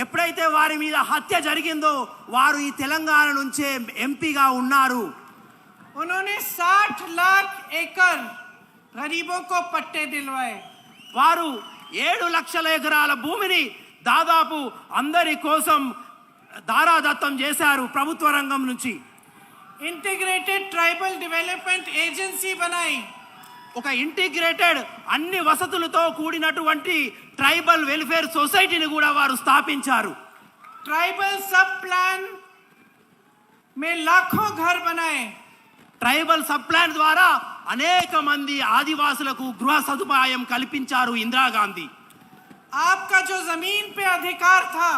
ఎప్పుడైతే వారి మీద హత్య జరిగిందో వారు ఈ తెలంగాణ నుంచే ఎంపీగా ఉన్నారు. उन्होंने 60 लाख एकड़ गरीबों को पट्टे दिलवाए. వారు 7 లక్షల ఎకరాల భూమిని దాదాపు అందరి కోసం దారాదత్తం చేశారు ప్రభుత్వ రంగం నుంచి. इंटीग्रेटेड ट्राइबल डेवलपमेंट एजेंसी बनाई. ఒక ఇంటిగ్రేటెడ్ అన్ని వసతులతో కూడినటువంటి ట్రైబల్ వెల్ఫేర్ సొసైటీని కూడా వారు స్థాపించారు. ट्राइबल सब प्लान में लाखों घर बनाए. ట్రైబల్ సబ్ ప్లాన్ ద్వారా అనేక మంది ఆదివాసులకు గృహ సదుపాయం కల్పించారు ఇందిరాగాంధీ. आपका जो जमीन पे अधिकार था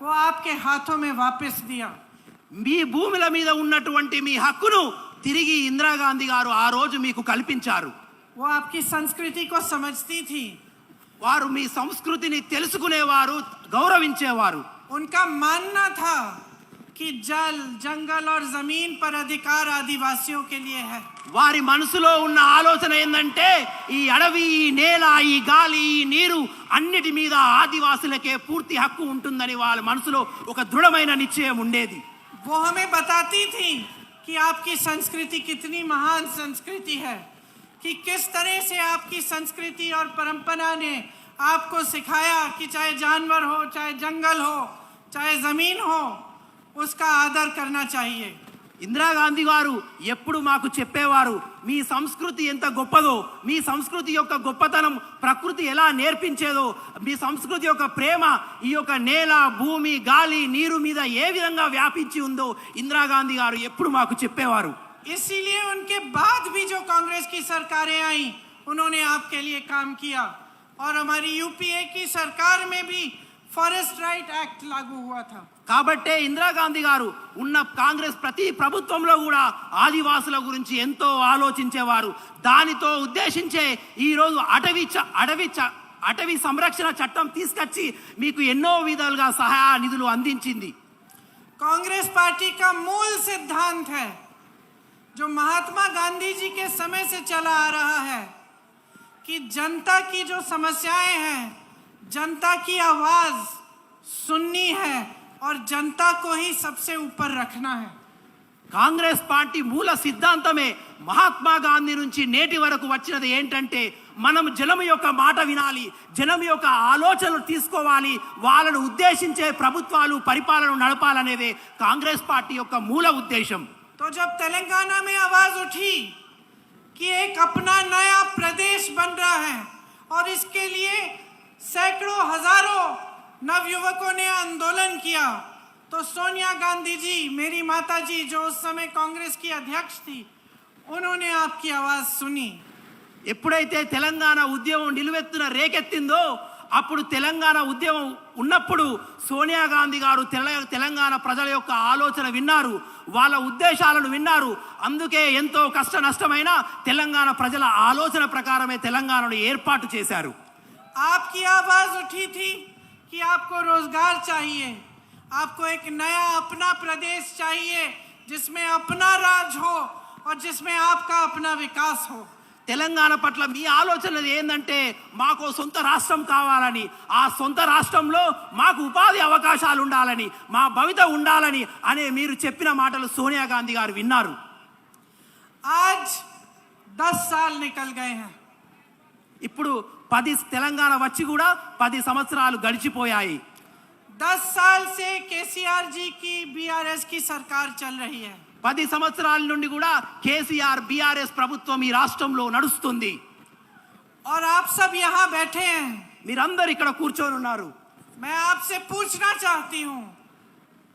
वो आपके हाथों में वापस दिया. మీ భూముల మీద ఉన్నటువంటి మీ హక్కును తిరిగి ఇందిరాగాంధీ గారు ఆ రోజు మీకు కల్పించారు. वो आपकी संस्कृति को समझती थी. వారు మీ సంస్కృతిని తెలుసుకునేవారు, గౌరవించేవారు. उनका मानना था कि जल, जंगल और जमीन पर अधिकार आदिवासियों के लिए है. వారి మనసులో ఉన్న ఆలోచన ఏంటంటే ఈ అడవి, ఈ నేల, ఈ గాలి, ఈ నీరు అన్నిటి మీద ఆదివాసులకే పూర్తి హక్కు ఉంటుందని వాళ్ళ మనసులో ఒక దృఢమైన నిశ్చయం ఉండేది. वो हमें बताती थी कि आपकी संस्कृति कितनी महान संस्कृति है, कि किस तरह से आपकी संस्कृति और परंपरा ने आपको सिखाया कि चाहे जानवर हो, चाहे जंगल हो, चाहे जमीन हो, उसका आदर करना चाहिए. ఇందిరాగాంధీ గారు ఎప్పుడు మాకు చెప్పేవారు, మీ సంస్కృతి ఎంత గొప్పదో, మీ సంస్కృతి యొక్క గొప్పతనం ప్రకృతి ఎలా నేర్పించేదో, మీ సంస్కృతి యొక్క ప్రేమ ఈ యొక్క నేల, భూమి, గాలి, నీరు మీద ఏ విధంగా వ్యాపించి ఉందో ఇందిరాగాంధీ గారు ఎప్పుడు మాకు చెప్పేవారు. इसीलिए उनके बाद भी जो कांग्रेस की सरकारें आई उन्होंने आपके लिए काम किया, और हमारी यूपीए की सरकार में भी फॉरेस्ट राइट एक्ट लागू हुआ था. కాబట్టే ఇందిరాగాంధీ గారు ఉన్న కాంగ్రెస్ ప్రతి ప్రభుత్వంలో కూడా ఆదివాసుల గురించి ఎంతో ఆలోచించేవారు. దానితో ఉద్దేశించే ఈరోజు అటవీ సంరక్షణ చట్టం తీసుకొచ్చి మీకు ఎన్నో విధాలుగా సహాయ నిధులు అందించింది. कांग्रेस पार्टी का मूल सिद्धांत है जो महात्मा गांधी जी के समय से चला आ रहा है कि जनता की जो समस्याएं हैं, जनता की आवाज सुननी है और जनता को ही सबसे ऊपर रखना है. కాంగ్రెస్ పార్టీ మూల సిద్ధాంతమే మహాత్మా గాంధీ నుంచి నేటి వరకు వచ్చినది ఏంటంటే మనం జనం యొక్క మాట వినాలి, జనం యొక్క ఆలోచనలు తీసుకోవాలి, వాళ్ళను ఉద్దేశించే ప్రభుత్వాలు పరిపాలన నడపాలనేదే కాంగ్రెస్ పార్టీ యొక్క మూల ఉద్దేశం. तो जब तेलंगाना में आवाज उठी कि एक अपना नया प्रदेश बन रहा है और इसके लिए सैकड़ों हजारों नवयुवकों ने आंदोलन किया, तो सोनिया गांधी जी, मेरी माता जी जो उस समय कांग्रेस की अध्यक्ष थी, उन्होंने आपकी आवाज सुनी. ఎప్పుడైతే తెలంగాణ ఉద్యమం నిలువెత్తున రేకెత్తిందో అప్పుడు తెలంగాణ ఉద్యమం ఉన్నప్పుడు సోనియా గాంధీ గారు తెలంగాణ ప్రజల యొక్క ఆలోచన విన్నారు, వాళ్ళ ఉద్దేశాలను విన్నారు. అందుకే ఎంతో కష్ట నష్టమైన తెలంగాణ ప్రజల ఆలోచన ప్రకారమే తెలంగాణను ఏర్పాటు చేశారు. आपकी आवाज उठी थी कि आपको रोजगार चाहिए, आपको एक नया अपना प्रदेश चाहिए जिसमें अपना राज हो और जिसमें आपका अपना विकास हो. తెలంగాణ పట్ల మీ ఆలోచన ఏంటంటే మాకు సొంత రాష్ట్రం కావాలని, ఆ సొంత రాష్ట్రంలో మాకు ఉపాధి అవకాశాలు ఉండాలని, మా భవిత ఉండాలని అనే మీరు చెప్పిన మాటలు సోనియా గాంధీ గారు విన్నారు. आज 10 साल निकल गए हैं. ఇప్పుడు 10 తెలంగాణ వచ్చి కూడా 10 సంవత్సరాలు గడిచిపోయాయి. 10 साल से केसीआर जी की बीआरएस की सरकार चल रही है 10 సంవత్సరాల నుండి కూడా కేసీఆర్ బీఆర్ఎస్ ప్రభుత్వం ఈ రాష్ట్రంలో నడుస్తుంది. और आप सब यहाँ बैठे हैं. మీరందరూ ఇక్కడ కూర్చొని ఉన్నారు. मैं आपसे पूछना चाहती हूँ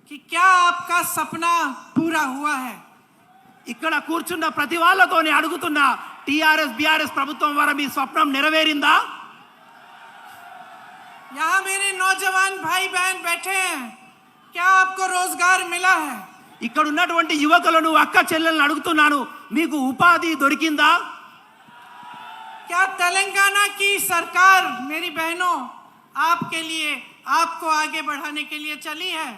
कि क्या आपका सपना पूरा हुआ है? ఇక్కడ కూర్చున్న ప్రతి వాళ్ళతోని అడుగుతున్నా, టీఆర్ఎస్ బీఆర్ఎస్ ప్రభుత్వం ద్వారా మీ స్వప్నం నెరవేరిందా? यहाँ मेरे नौजवान भाई बहन बैठे हैं, क्या आपको रोजगार मिला है? ఇక్కడ ఉన్నటువంటి యువకులను, అక్క చెల్లెలను అడుగుతున్నాను, మీకు ఉపాధి దొరికిందా? क्या तेलंगाना की सरकार मेरी बहनों आपके लिए, आपको आगे बढ़ाने के लिए चली है?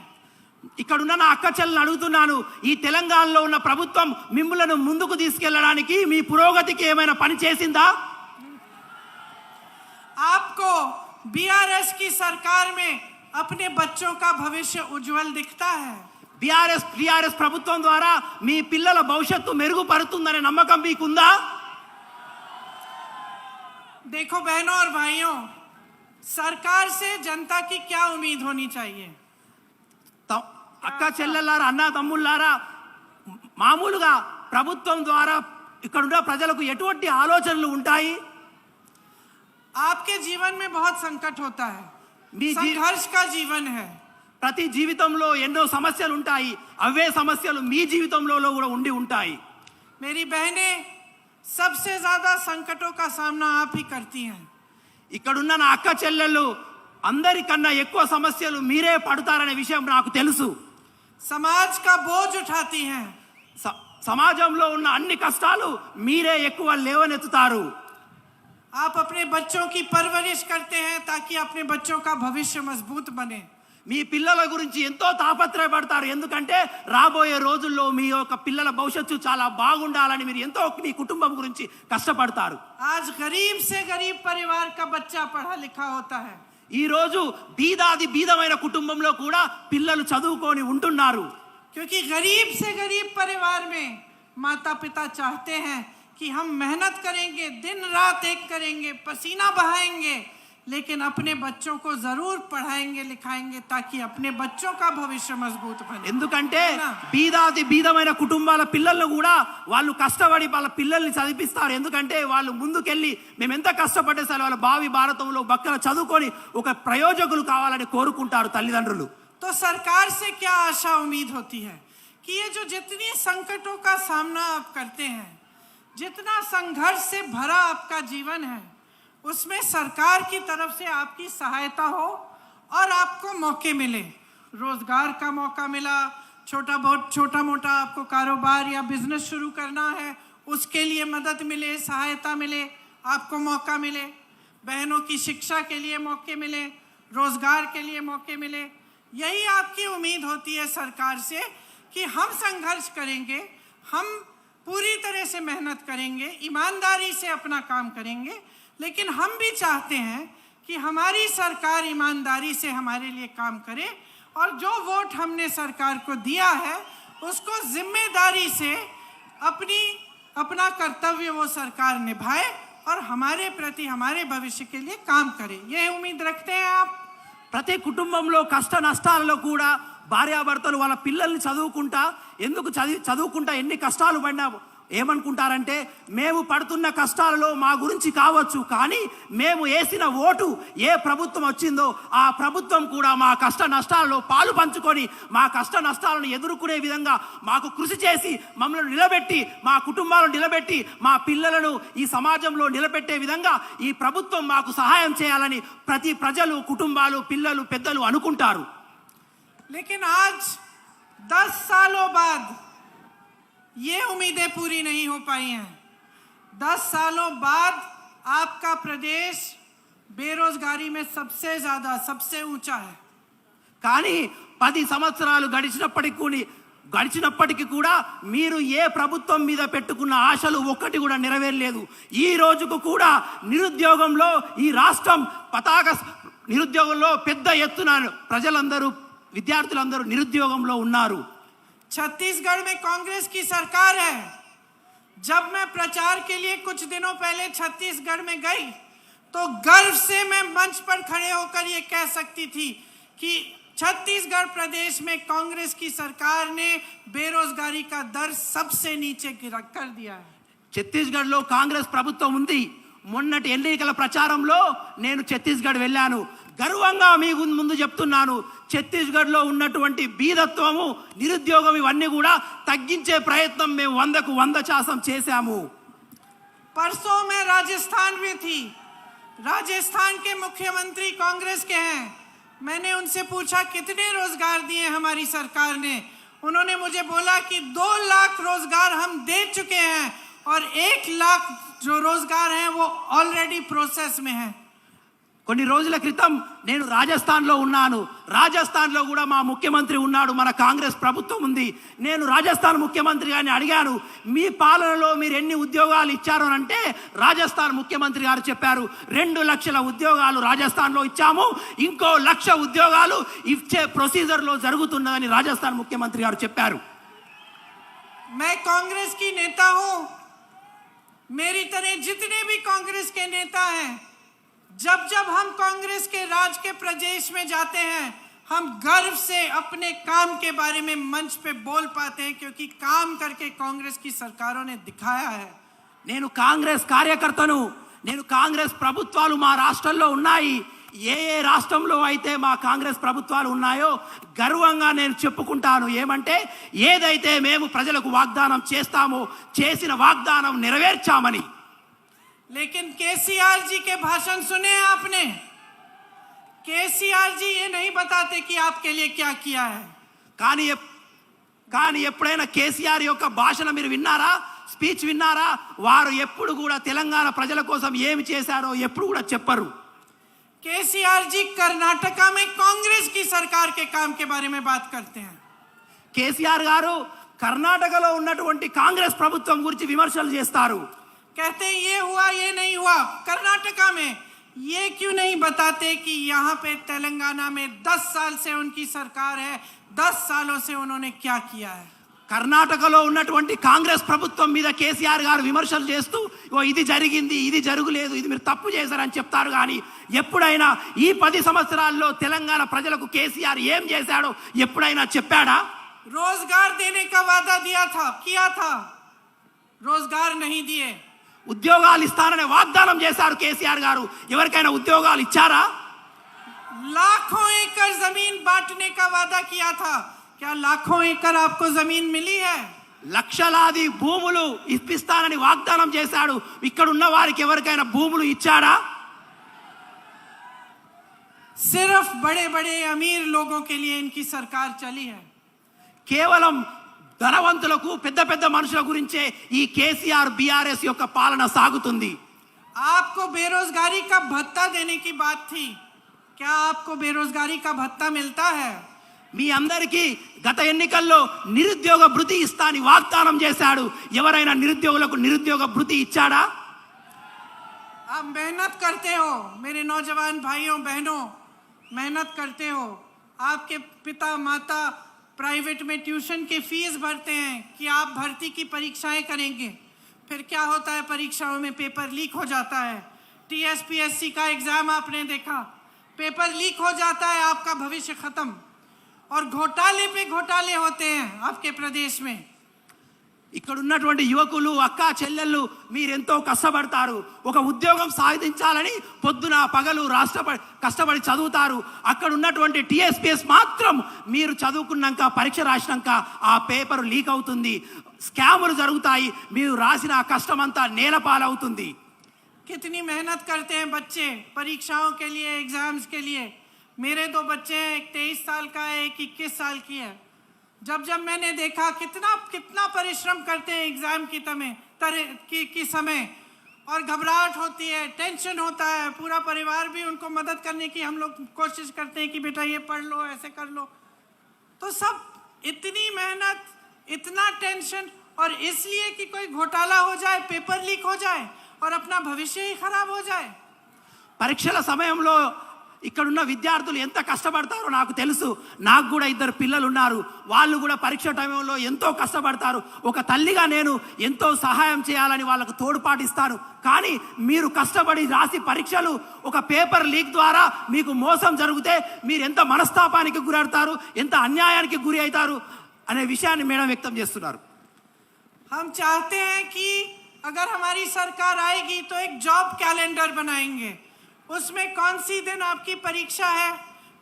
ఇక్కడ ఉన్న నా అక్క చెల్లెలను అడుగుతున్నాను, ఈ తెలంగాణలో ఉన్న ప్రభుత్వం మిమ్మల్ని ముందుకు తీసుకెళ్లడానికి, మీ పురోగతికి ఏమైనా పని చేసిందా? आपको बीआरएस की सरकार में अपने बच्चों का भविष्य उज्जवल दिखता है? టీఆర్ఎస్ ప్రభుత్వం ద్వారా మీ పిల్లల భవిష్యత్తు మెరుగుపడుతుందనే నమ్మకం మీకుందా? देखो बहनों और भाइयों, सरकार से जनता की क्या उम्मीद होनी चाहिए? అక్క చెల్లెల్లారా, అన్న తమ్ముళ్ళారా, మామూలుగా ప్రభుత్వం ద్వారా ఇక్కడున్న ప్రజలకు ఎటువంటి ఆలోచనలు ఉంటాయి? आपके जीवन में बहुत संकट होता है, మీ संघर्ष का जीवन है. ప్రతి జీవితంలో ఎన్నో సమస్యలు ఉంటాయి. అవే సమస్యలు మీ జీవితంలో కూడా ఉండి ఉంటాయి. मेरी बहनें, सबसे ज्यादा संकटों का सामना आप ही करती हैं. ఇక్కడున్న నా అక్క చెల్లెళ్ళు అందరికన్నా ఎక్కువ సమస్యలు మీరే పడతారనే విషయం నాకు తెలుసు. समाज का बोझ उठाती हैं. సమాజంలో ఉన్న అన్ని కష్టాలు మీరే ఎక్కువ లేవనెత్తుతారు. आप अपने बच्चों की परवरिश करते हैं ताकि अपने बच्चों का भविष्य मजबूत बने. మీ పిల్లల గురించి ఎంతో తాపత్రయపడతారు. ఎందుకంటే రాబోయే రోజుల్లో మీ యొక్క పిల్లల భవిష్యత్తు చాలా బాగుండాలని మీరు ఎంతో మీ కుటుంబం గురించి కష్టపడతారు. आज गरीब से गरीब परिवार का बच्चा पढ़ा लिखा होता है. ఈ రోజు బీదాది బీదమైన కుటుంబంలో కూడా పిల్లలు చదువుకొని ఉంటున్నారు. क्योंकि गरीब से गरीब परिवार में माता पिता चाहते हैं कि हम मेहनत करेंगे, दिन रात एक करेंगे, पसीना बहाएंगे, लेकिन अपने बच्चों को जरूर पढ़ाएंगे लिखाएंगे ताकि अपने बच्चों का भविष्य मजबूत बने. ఎందుకంటే బీదాది బీదమైన కుటుంబాల పిల్లలను కూడా వాళ్ళు కష్టపడి వాళ్ళ పిల్లల్ని చదివిస్తారు. ఎందుకంటే వాళ్ళు ముందుకెళ్ళి మేము ఎంత కష్టపడ్డే సరే వాళ్ళ భావి భారతంలో బక్కల చదువుకొని ఒక ప్రయోజకులు కావాలని కోరుకుంటారు తల్లిదండ్రులు. तो सरकार से क्या आशा उम्मीद होती है कि ये जो जितनी संकटों का सामना आप करते हैं, जितना संघर्ष से भरा आपका जीवन है, उसमें सरकार की तरफ से आपकी सहायता हो और आपको मौके मिले. रोजगार का मौका मिला, छोटा मोटा आपको कारोबार या बिजनेस शुरू करना है, उसके लिए मदद मिले, सहायता मिले, आपको मौका मिले. बहनों की शिक्षा के लिए मौके मिले, रोजगार के लिए मौके मिले. यही आपकी उम्मीद होती है सरकार से कि हम संघर्ष करेंगे, हम पूरी तरह से मेहनत करेंगे, ईमानदारी से अपना काम करेंगे, लेकिन हम भी चाहते हैं कि हमारी सरकार ईमानदारी से हमारे लिए काम करे और जो वोट हमने सरकार को दिया है उसको जिम्मेदारी से अपना कर्तव्य वो सरकार निभाए और हमारे प्रति हमारे भविष्य के लिए काम करे. यह उम्मीद रखते हैं आप? ప్రతి కుటుంబంలో కష్ట నష్టాలలో కూడా భార్యాభర్తలు వాళ్ళ పిల్లల్ని చదువుకుంటా ఎన్ని కష్టాలు పడినా ఏమనుకుంటారంటే మేము పడుతున్న కష్టాలలో మా గురించి కావచ్చు, కానీ మేము వేసిన ఓటు ఏ ప్రభుత్వం వచ్చిందో ఆ ప్రభుత్వం కూడా మా కష్ట నష్టాలలో పాలు పంచుకొని మా కష్ట నష్టాలను ఎదుర్కొనే విధంగా మాకు కృషి చేసి మమ్మల్ని నిలబెట్టి మా కుటుంబాలను నిలబెట్టి మా పిల్లలను ఈ సమాజంలో నిలబెట్టే విధంగా ఈ ప్రభుత్వం మాకు సహాయం చేయాలని ప్రతి ప్రజలు, కుటుంబాలు, పిల్లలు, పెద్దలు అనుకుంటారు. लेकिन आज 10 सालों बाद ये उम्मीदें पूरी नहीं हो पाई हैं. 10 सालों बाद आपका प्रदेश बेरोजगारी में सबसे ज्यादा, सबसे ऊंचा है. కానీ 10 సంవత్సరాలు గడిచినప్పటికీ కూడా మీరు ఏ ప్రభుత్వం మీద పెట్టుకున్న ఆశలు ఒక్కటి కూడా నెరవేరలేదు. ఈ రోజుకు కూడా నిరుద్యోగంలో ఈ రాష్ట్రం నిరుద్యోగంలో పెద్ద ఎత్తున ప్రజలందరూ, విద్యార్థులందరూ నిరుద్యోగంలో ఉన్నారు. छत्तीसगढ़ में कांग्रेस की सरकार है. जब मैं प्रचार के लिए कुछ दिनों पहले छत्तीसगढ़ में गई तो गर्व से मैं मंच पर खड़े होकर ये कह सकती थी कि छत्तीसगढ़ प्रदेश में कांग्रेस की सरकार ने बेरोजगारी का दर सबसे नीचे कर दिया है। ఛత్తీస్గఢ్లో కాంగ్రెస్ ప్రభుత్వం ఉంది. మొన్నటి ఎన్నికల ప్రచారంలో నేను ఛత్తీస్గఢ్ వెళ్ళాను. గర్వంగా మీ ముందు చెప్తున్నాను, ఛత్తీస్గఢ్లో ఉన్నటువంటి బీదత్వము, నిరుద్యోగం ఇవన్నీ కూడా తగ్గించే ప్రయత్నం మేము 100కు 100% చేశాము. परसों में राजस्थान में थी, राजस्थान के मुख्यमंत्री कांग्रेस के हैं। मैंने उनसे पूछा कितने रोजगार दिए हमारी सरकार ने। उन्होंने मुझे बोला कि 2 लाख रोजगार हम दे चुके हैं और 1 लाख जो रोजगार हैं वो ऑलरेडी प्रोसेस में है। కొన్ని రోజుల క్రితం నేను రాజస్థాన్లో ఉన్నాను. రాజస్థాన్లో కూడా మా ముఖ్యమంత్రి ఉన్నాడు, మన కాంగ్రెస్ ప్రభుత్వం ఉంది. నేను రాజస్థాన్ ముఖ్యమంత్రి గారిని అడిగాను, మీ పాలనలో మీరు ఎన్ని ఉద్యోగాలు ఇచ్చారు అని అంటే రాజస్థాన్ ముఖ్యమంత్రి గారు చెప్పారు, 2 లక్షల ఉద్యోగాలు రాజస్థాన్లో ఇచ్చాము, ఇంకో 1 లక్ష ఉద్యోగాలు ఇచ్చే ప్రొసీజర్లో జరుగుతున్నదని రాజస్థాన్ ముఖ్యమంత్రి గారు చెప్పారు. मैं कांग्रेस की नेता हूं, मेरी तरह जितने भी कांग्रेस के नेता हैं, जब जब हम कांग्रेस के राज के प्रदेश में जाते हैं, हम गर्व से अपने काम के बारे में मंच पे बोल पाते हैं, क्योंकि काम करके कांग्रेस की सरकारों ने दिखाया है। నేను కాంగ్రెస్ కార్యకర్తను. నేను కాంగ్రెస్ ప్రభుత్వాలు మా రాష్ట్రంలో ఉన్నాయి. ఏ ఏ రాష్ట్రంలో అయితే మా కాంగ్రెస్ ప్రభుత్వాలు ఉన్నాయో గర్వంగా నేను చెప్పుకుంటాను. ఏమంటే ఏదైతే మేము ప్రజలకు వాగ్దానం చేస్తామో చేసిన వాగ్దానం నెరవేర్చామని. लेकिन केसीआर जी के भाषण सुने आपने? केसीआर जी ये नहीं बताते कि आपके लिए क्या किया है। కానీ ఎప్పుడైనా కేసీఆర్ యొక్క భాషణ మీరు విన్నారా? స్పీచ్ విన్నారా? వారు ఎప్పుడు కూడా తెలంగాణ ప్రజల కోసం ఏమి చేశారో ఎప్పుడు కూడా చెప్పరు. केसीआर जी कर्नाटका में कांग्रेस की सरकार के काम के बारे में बात करते हैं। కేసీఆర్ గారు కర్ణాటకలో ఉన్నటువంటి కాంగ్రెస్ ప్రభుత్వం గురించి విమర్శలు చేస్తారు. कहते हैं ये हुआ ये नहीं हुआ। कर्नाटका में ये क्यों नहीं बताते कि यहाँ पे तेलंगाना में 10 साल से उनकी सरकार है, 10 सालों से उन्होंने क्या किया है। కర్ణాటకలో ఉన్నటువంటి కాంగ్రెస్ ప్రభుత్వం మీద కేసీఆర్ గారు విమర్శలు చేస్తూ ఇది జరిగింది, ఇది జరగలేదు, ఇది మీరు తప్పు చేశారని చెప్తారు. కానీ ఎప్పుడైనా ఈ 10 సంవత్సరాల్లో తెలంగాణ ప్రజలకు కేసీఆర్ ఏం చేశాడో ఎప్పుడైనా చెప్పాడా? रोजगार देने का वादा किया था, रोजगार नहीं दिए। ఉద్యోగాలు ఇస్తారనే వాగ్దానం చేశారు కేసీఆర్ గారు. ఎవరికైనా ఉద్యోగాలు ఇచ్చారా? लाखों एकड़ जमीन बांटने का वादा किया था, क्या लाखों एकड़ आपको जमीन मिली है? లక్షలాది భూములు ఇప్పిస్తానని వాగ్దానం చేశాడు. ఇక్కడ ఉన్న వారికి ఎవరికైనా భూములు ఇచ్చాడా? सिर्फ बड़े बड़े अमीर लोगों के लिए इनकी सरकार चली है। కేవలం ధనవంతులకు పెద్ద పెద్ద మనుషుల గురించే ఈ కేసీఆర్ బీఆర్ఎస్ యొక్క పాలన సాగుతుంది. आपको बेरोजगारी का भत्ता देने की बात थी, क्या आपको बेरोजगारी का भत्ता मिलता है? మీ అందరికీ గత ఎన్నికల్లో నిరుద్యోగ భృతి ఇస్తా అని వాగ్దానం చేశాడు. ఎవరైనా నిరుద్యోగులకు నిరుద్యోగ భృతి ఇచ్చాడా? आप मेहनत करते हो, मेरे नौजवान भाइयों बहनों, मेहनत करते हो। आपके पिता माता प्राइवेट में ट्यूशन की फीस भरते हैं कि आप भर्ती की परीक्षाएं करेंगे। फिर क्या होता है, परीक्षाओं में पेपर लीक हो जाता है। टीएसपीएससी का एग्जाम आपने देखा, पेपर लीक हो जाता है, आपका भविष्य खत्म। और घोटाले पे घोटाले होते हैं आपके प्रदेश में। ఇక్కడ ఉన్నటువంటి యువకులు అక్క చెల్లెళ్ళు మీరెంతో కష్టపడతారు. ఒక ఉద్యోగం సాధించాలని పొద్దున పగలు కష్టపడి చదువుతారు. అక్కడ ఉన్నటువంటి టీఎస్పీఎస్ మాత్రం మీరు చదువుకున్నాక పరీక్ష రాసినాక ఆ పేపర్ లీక్ అవుతుంది, స్కాములు జరుగుతాయి, మీరు రాసిన ఆ కష్టం అంతా నేలపాలవుతుంది. कितनी मेहनत करते हैं बच्चे परीक्षाओं के लिए, एग्जाम्स के लिए। मेरे 2 बच्चे हैं, एक 23 साल का है, एक 21 साल की है। जब मैंने देखा कितना परिश्रम करते हैं एग्जाम की समय, और घबराहट होती है, टेंशन होता है। पूरा परिवार भी उनको मदद करने की हम लोग कोशिश करते हैं कि बेटा ये पढ़ लो, ऐसे कर लो। तो सब इतनी मेहनत, इतना टेंशन, और इसलिए कि कोई घोटाला हो जाए, पेपर लीक हो जाए और अपना भविष्य ही खराब हो जाए। పరీక్షల సమయంలో ఇక్కడున్న విద్యార్థులు ఎంత కష్టపడతారో నాకు తెలుసు. నాకు కూడా 2 పిల్లలు ఉన్నారు. వాళ్ళు కూడా పరీక్ష టైంలో ఎంతో కష్టపడతారు. ఒక తల్లిగా నేను ఎంతో సహాయం చేయాలని వాళ్ళకు తోడ్పాటిస్తాను. కానీ మీరు కష్టపడి రాసి పరీక్షలు ఒక పేపర్ లీక్ ద్వారా మీకు మోసం జరిగితే మీరు ఎంత మనస్తాపానికి గురవుతారు, ఎంత అన్యాయానికి గురి అవుతారు అనే విషయాన్ని మేడం వ్యక్తం చేస్తున్నారు. हम चाहते हैं कि अगर हमारी सरकार आएगी तो एक जॉब कैलेंडर बनाएंगे. उसमें कौन सी दिन आपकी परीक्षा है,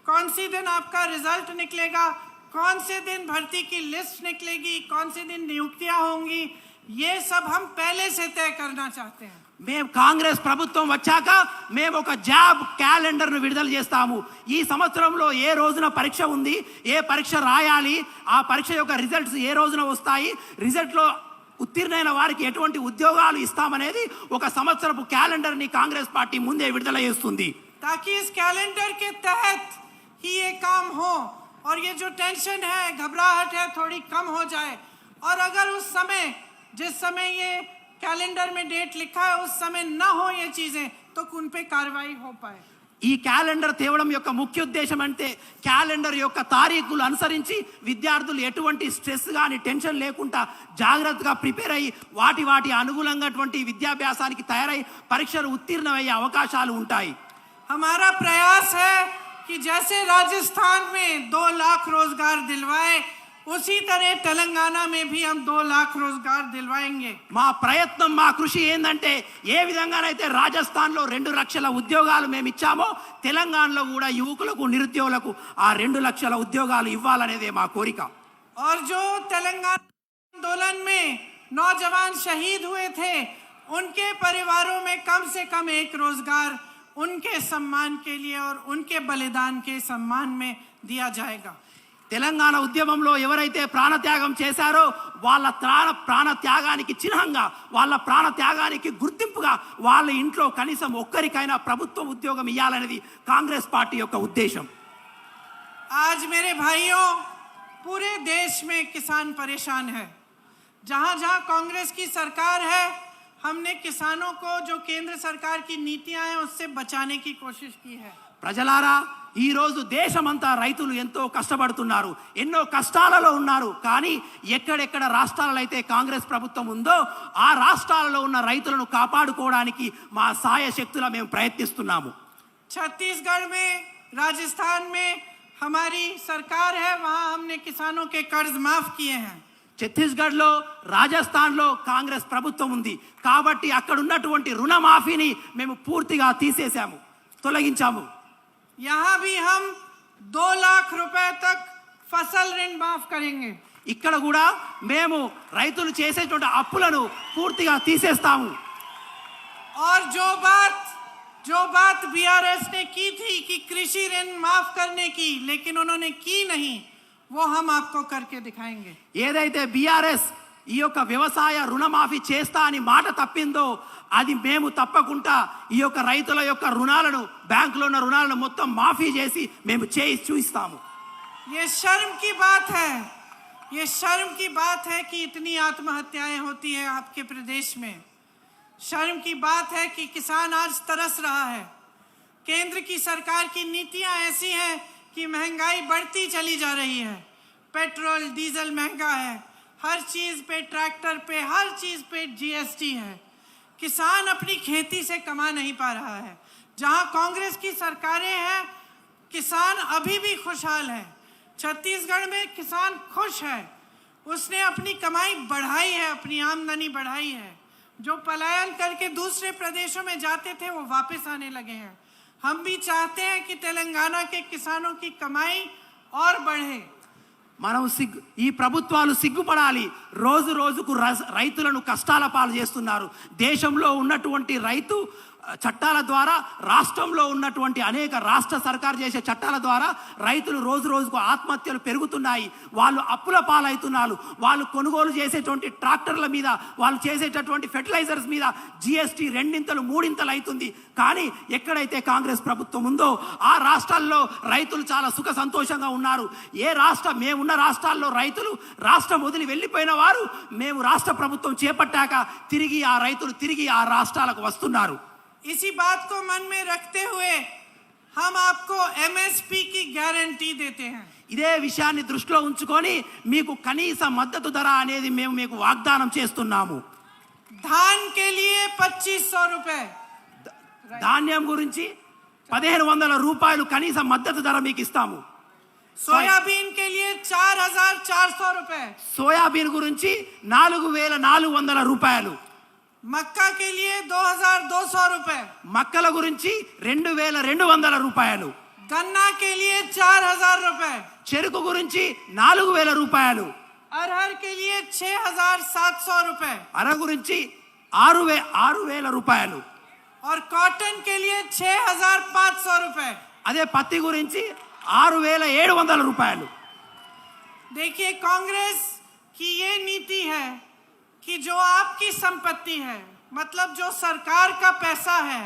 कौन सी दिन आपका रिजल्ट निकलेगा, कौन से दिन भर्ती की लिस्ट निकलेगी, कौन से दिन नियुक्तियां होंगी, ये सब हम पहले से तय करना चाहते हैं. మేము కాంగ్రెస్ ప్రభుత్వం వచ్చాక మేము ఒక జాబ్ క్యాలెండర్ను విడుదల చేస్తాము. ఈ సంవత్సరంలో ఏ రోజున పరీక్ష ఉంది, ఏ పరీక్ష రాయాలి, ఆ పరీక్ష యొక్క రిజల్ట్స్ ఏ రోజున వస్తాయి, రిజల్ట్లో ఉత్తీర్ణైన వారికి ఎటువంటి ఉద్యోగాలు ఇస్తామనేది ఒక సంవత్సరపు క్యాలెండర్ని కాంగ్రెస్ పార్టీ ముందే విడుదల చేస్తుంది. ताकि इस कैलेंडर के तहत ही ये काम हो और ये जो टेंशन है, घबराहट है, थोड़ी कम हो जाए. और अगर उस समय जिस समय ये कैलेंडर में डेट लिखा है उस समय ना हो ये चीजें तो उन पे कार्रवाई हो पाए. ఈ క్యాలెండర్ తేవడం యొక్క ముఖ్య ఉద్దేశం అంటే క్యాలెండర్ యొక్క తారీఖులు అనుసరించి విద్యార్థులు ఎటువంటి స్ట్రెస్ కానీ టెన్షన్ లేకుండా జాగ్రత్తగా ప్రిపేర్ అయ్యి వాటి అనుగుణంగాటువంటి విద్యాభ్యాసానికి తయారై పరీక్షలు ఉత్తీర్ణమయ్యే అవకాశాలు ఉంటాయి. हमारा प्रयास है कि जैसे राजस्थान में 2 लाख रोजगार दिलवाए उसी तरह तेलंगाना में भी हम 2 लाख रोजगार दिलवाएंगे. మా ప్రయత్నం, మా కృషి ఏంటంటే ఏ విధంగానైతే రాజస్థాన్లో 2 లక్షల ఉద్యోగాలు మేము ఇచ్చామో తెలంగాణలో కూడా యువకులకు నిరుద్యోగులకు ఆ 2 లక్షల ఉద్యోగాలు ఇవ్వాలనేదే మా కోరిక. और जो तेलंगाना आंदोलन में नौजवान शहीद हुए थे उनके परिवारों में कम से कम 1 रोजगार उनके सम्मान के लिए और उनके बलिदान के सम्मान में दिया जाएगा. తెలంగాణ ఉద్యమంలో ఎవరైతే ప్రాణత్యాగం చేశారో వాళ్ళ ప్రాణత్యాగానికి చిహ్నంగా, వాళ్ళ ప్రాణత్యాగానికి గుర్తింపుగా వాళ్ళ ఇంట్లో కనీసం ఒక్కరికైనా ప్రభుత్వ ఉద్యోగం ఇవ్వాలనేది కాంగ్రెస్ పార్టీ యొక్క ఉద్దేశం. आज मेरे भाइयों, पूरे देश में किसान परेशान है. जहां जहां कांग्रेस की सरकार है हमने किसानों को जो केंद्र सरकार की नीतियां हैं उससे बचाने की कोशिश की है. ప్రజలారా, ఈ రోజు దేశమంతా రైతులు ఎంతో కష్టపడుతున్నారు, ఎన్నో కష్టాలలో ఉన్నారు. కానీ ఎక్కడెక్కడ రాష్ట్రాలలో అయితే కాంగ్రెస్ ప్రభుత్వం ఉందో ఆ రాష్ట్రాలలో ఉన్న రైతులను కాపాడుకోవడానికి మా సాయ శక్తుల మేము ప్రయత్నిస్తున్నాము. छत्तीसगढ़ में, राजस्थान में हमारी सरकार है, वहां हमने किसानों के कर्ज माफ किए हैं. ఛత్తీస్గఢ్లో, రాజస్థాన్లో కాంగ్రెస్ ప్రభుత్వం ఉంది కాబట్టి అక్కడ ఉన్నటువంటి రుణమాఫీని మేము పూర్తిగా తీసేశాము, తొలగించాము. यहाँ भी हम 2 लाख रुपए तक फसल ऋण माफ करेंगे. ఇక్కడ కూడా మేము రైతులు చేసేటువంటి అప్పులను పూర్తిగా తీసేస్తాము. और जो बात बीआरएस ने की थी कि कृषि ऋण माफ करने की, लेकिन उन्होंने की नहीं, वो हम आपको करके दिखाएंगे. ఏదైతే బీఆర్ఎస్ ఈ యొక్క వ్యవసాయ రుణమాఫీ చేస్తా అని మాట తప్పిందో అది మేము తప్పకుండా ఈ యొక్క రైతుల యొక్క రుణాలను, బ్యాంకులో ఉన్న రుణాలను మొత్తం మాఫీ చేసి మేము చేసి చూపిస్తాము. ये शर्म की बात है, ये शर्म की बात है कि इतनी आत्महत्याएं होती है आपके प्रदेश में. शर्म की बात है कि किसान आज तरस रहा है. केंद्र की सरकार की नीतियां ऐसी हैं कि महंगाई बढ़ती चली जा रही है. पेट्रोल डीजल महंगा है, हर चीज पे, ट्रैक्टर पे, हर चीज पे जीएसटी है. किसान अपनी खेती से कमा नहीं पा रहा है. जहां कांग्रेस की सरकारें हैं किसान अभी भी खुशहाल है. छत्तीसगढ़ में किसान खुश है, उसने अपनी कमाई बढ़ाई है, अपनी आमदनी बढ़ाई है. जो पलायन करके दूसरे प्रदेशों में जाते थे वो वापस आने लगे हैं. हम भी चाहते हैं कि तेलंगाना के किसानों की कमाई और बढ़े. మనం ఈ ప్రభుత్వాలు సిగ్గుపడాలి. రోజు రోజుకు రైతులను కష్టాల పాలు చేస్తున్నారు. దేశంలో ఉన్నటువంటి రైతు చట్టాల ద్వారా, రాష్ట్రంలో ఉన్నటువంటి అనేక రాష్ట్ర సర్కారు చేసే చట్టాల ద్వారా రైతులు రోజు రోజుకు ఆత్మహత్యలు పెరుగుతున్నాయి. వాళ్ళు అప్పుల పాలవుతున్నారు. వాళ్ళు కొనుగోలు చేసేటువంటి ట్రాక్టర్ల మీద, వాళ్ళు చేసేటటువంటి ఫెర్టిలైజర్స్ మీద జిఎస్టీ 2 3 అవుతుంది. కానీ ఎక్కడైతే కాంగ్రెస్ ప్రభుత్వం ఉందో ఆ రాష్ట్రాల్లో రైతులు చాలా సుఖ సంతోషంగా ఉన్నారు. మేమున్న రాష్ట్రాల్లో రైతులు రాష్ట్రం వదిలి వెళ్ళిపోయిన వారు మేము రాష్ట్ర ప్రభుత్వం చేపట్టాక తిరిగి ఆ రైతులు తిరిగి ఆ రాష్ట్రాలకు వస్తున్నారు. इसी बात को मन में रखते हुए हम आपको MSP की गारंटी देते हैं। ఇదే విషయాన్ని దృష్టిలో ఉంచుకొని మీకు కనీస మద్దతు ధర అనేది మేము మీకు వాగ్దానం చేస్తున్నాము। धान के लिए 2500 रुपए, ధాన్యం గురించి 1500 రూపాయలు కనీస మద్దతు ధర మీకు ఇస్తాము। सोयाबीन के लिए 4400 रुपए, సోయాబీన్ గురించి 4400 రూపాయలు, मक्का के लिए 2200 रुपए, మక్కల గురించి 2200 రూపాయలు, गन्ना के लिए 4000 रुपए, చెరుకు గురించి 4000 రూపాయలు, अरहर के लिए 6700 रुपए అర గురించి 6000 రూపాయలు, और कॉटन के लिए 6500 रुपए। అదే పత్తి గురించి 6700 రూపాయలు। देखिए, कांग्रेस की ये नीति है कि जो आपकी संपत्ति है, मतलब जो सरकार का पैसा है,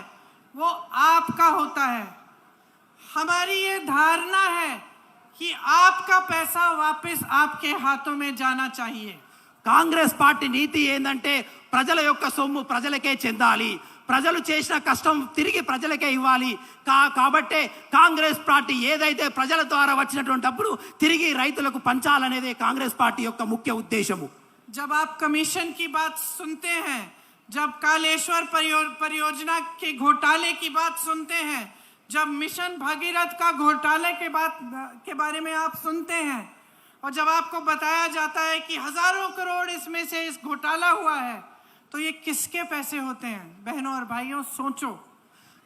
वो आपका होता है। हमारी ये धारणा है कि आपका पैसा वापस आपके हाथों में जाना चाहिए। కాంగ్రెస్ పార్టీ నీతి ఏందంటే ప్రజల యొక్క సొమ్ము ప్రజలకే చెందాలి, ప్రజలు చేసిన కష్టం తిరిగి ప్రజలకే ఇవ్వాలి। కాబట్టే కాంగ్రెస్ పార్టీ ఏదైతే ప్రజల ద్వారా వచ్చినటువంటి డబ్బులు తిరిగి రైతులకు పంచాలనేదే కాంగ్రెస్ పార్టీ యొక్క ముఖ్య ఉద్దేశము। जब आप कमीशन की बात सुनते हैं, जब कालेश्वर परियोजना के घोटाले की बात सुनते हैं, जब मिशन भगीरथ का घोटाले के बारे में आप सुनते हैं, और जब आपको बताया जाता है कि हजारों करोड़ इसमें से इस घोटाला हुआ है, तो ये किसके पैसे होते हैं? बहनों और भाइयों, सोचो।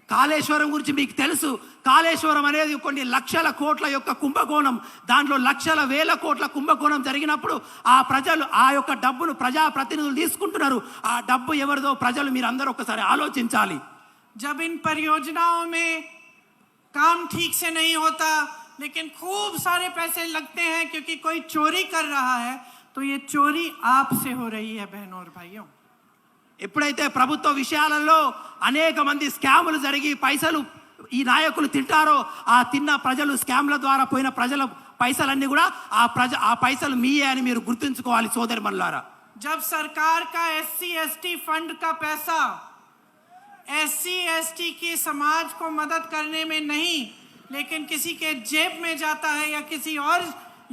కాళేశ్వరం గురించి మీకు తెలుసు, కాళేశ్వరం అనేది కొన్ని లక్షల కోట్ల యొక్క కుంభకోణం, దాంట్లో లక్షల వేల కోట్ల కుంభకోణం జరిగినప్పుడు ఆ ప్రజలు ఆ యొక్క డబ్బును ప్రజా ప్రతినిధులు తీసుకుంటున్నారు। ఆ డబ్బు ఎవరిదో ప్రజలు మీరు అందరూ ఒకసారి ఆలోచించాలి। जब इन परियोजनाओं में काम ठीक से नहीं होता, लेकिन खूब सारे पैसे लगते हैं क्योंकि कोई चोरी कर रहा है, तो ये चोरी आपसे हो रही है बहनों और भाइयों। ఎప్పుడైతే ప్రభుత్వ విషయాలలో అనేక మంది స్కాములు జరిగి పైసలు ఈ నాయకులు తింటారో, ఆ తిన్న ప్రజలు స్కామ్ల ద్వారా పోయిన ప్రజల పైసలన్నీ కూడా ఆ పైసలు మీయే అని మీరు గుర్తుంచుకోవాలి సోదరిమణులారా। जब सरकार का SC/ST फंड का पैसा SC/ST के समाज को मदद करने में नहीं, लेकिन किसी के जेब में जाता है या किसी और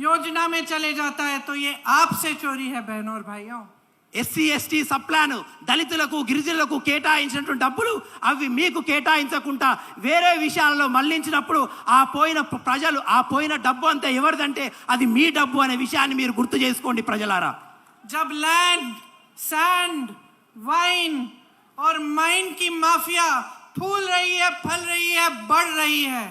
योजना में चले जाता है, तो ये आपसे चोरी है बहनों और भाइयों। SC/ST సబ్ ప్లాన్ దళితులకు గిరిజనులకు కేటాయించినటువంటి డబ్బులు అవి మీకు కేటాయించకుండా వేరే విషయాలలో మళ్లించినప్పుడు ఆ పోయిన ప్రజలు ఆ పోయిన డబ్బు అంతా ఎవరిదంటే అది మీ డబ్బు అనే విషయాన్ని మీరు గుర్తు చేసుకోండి ప్రజలారా। जब लैंड, सैंड, वाइन और माइन की माफिया फूल रही है, फल रही है, बढ़ रही है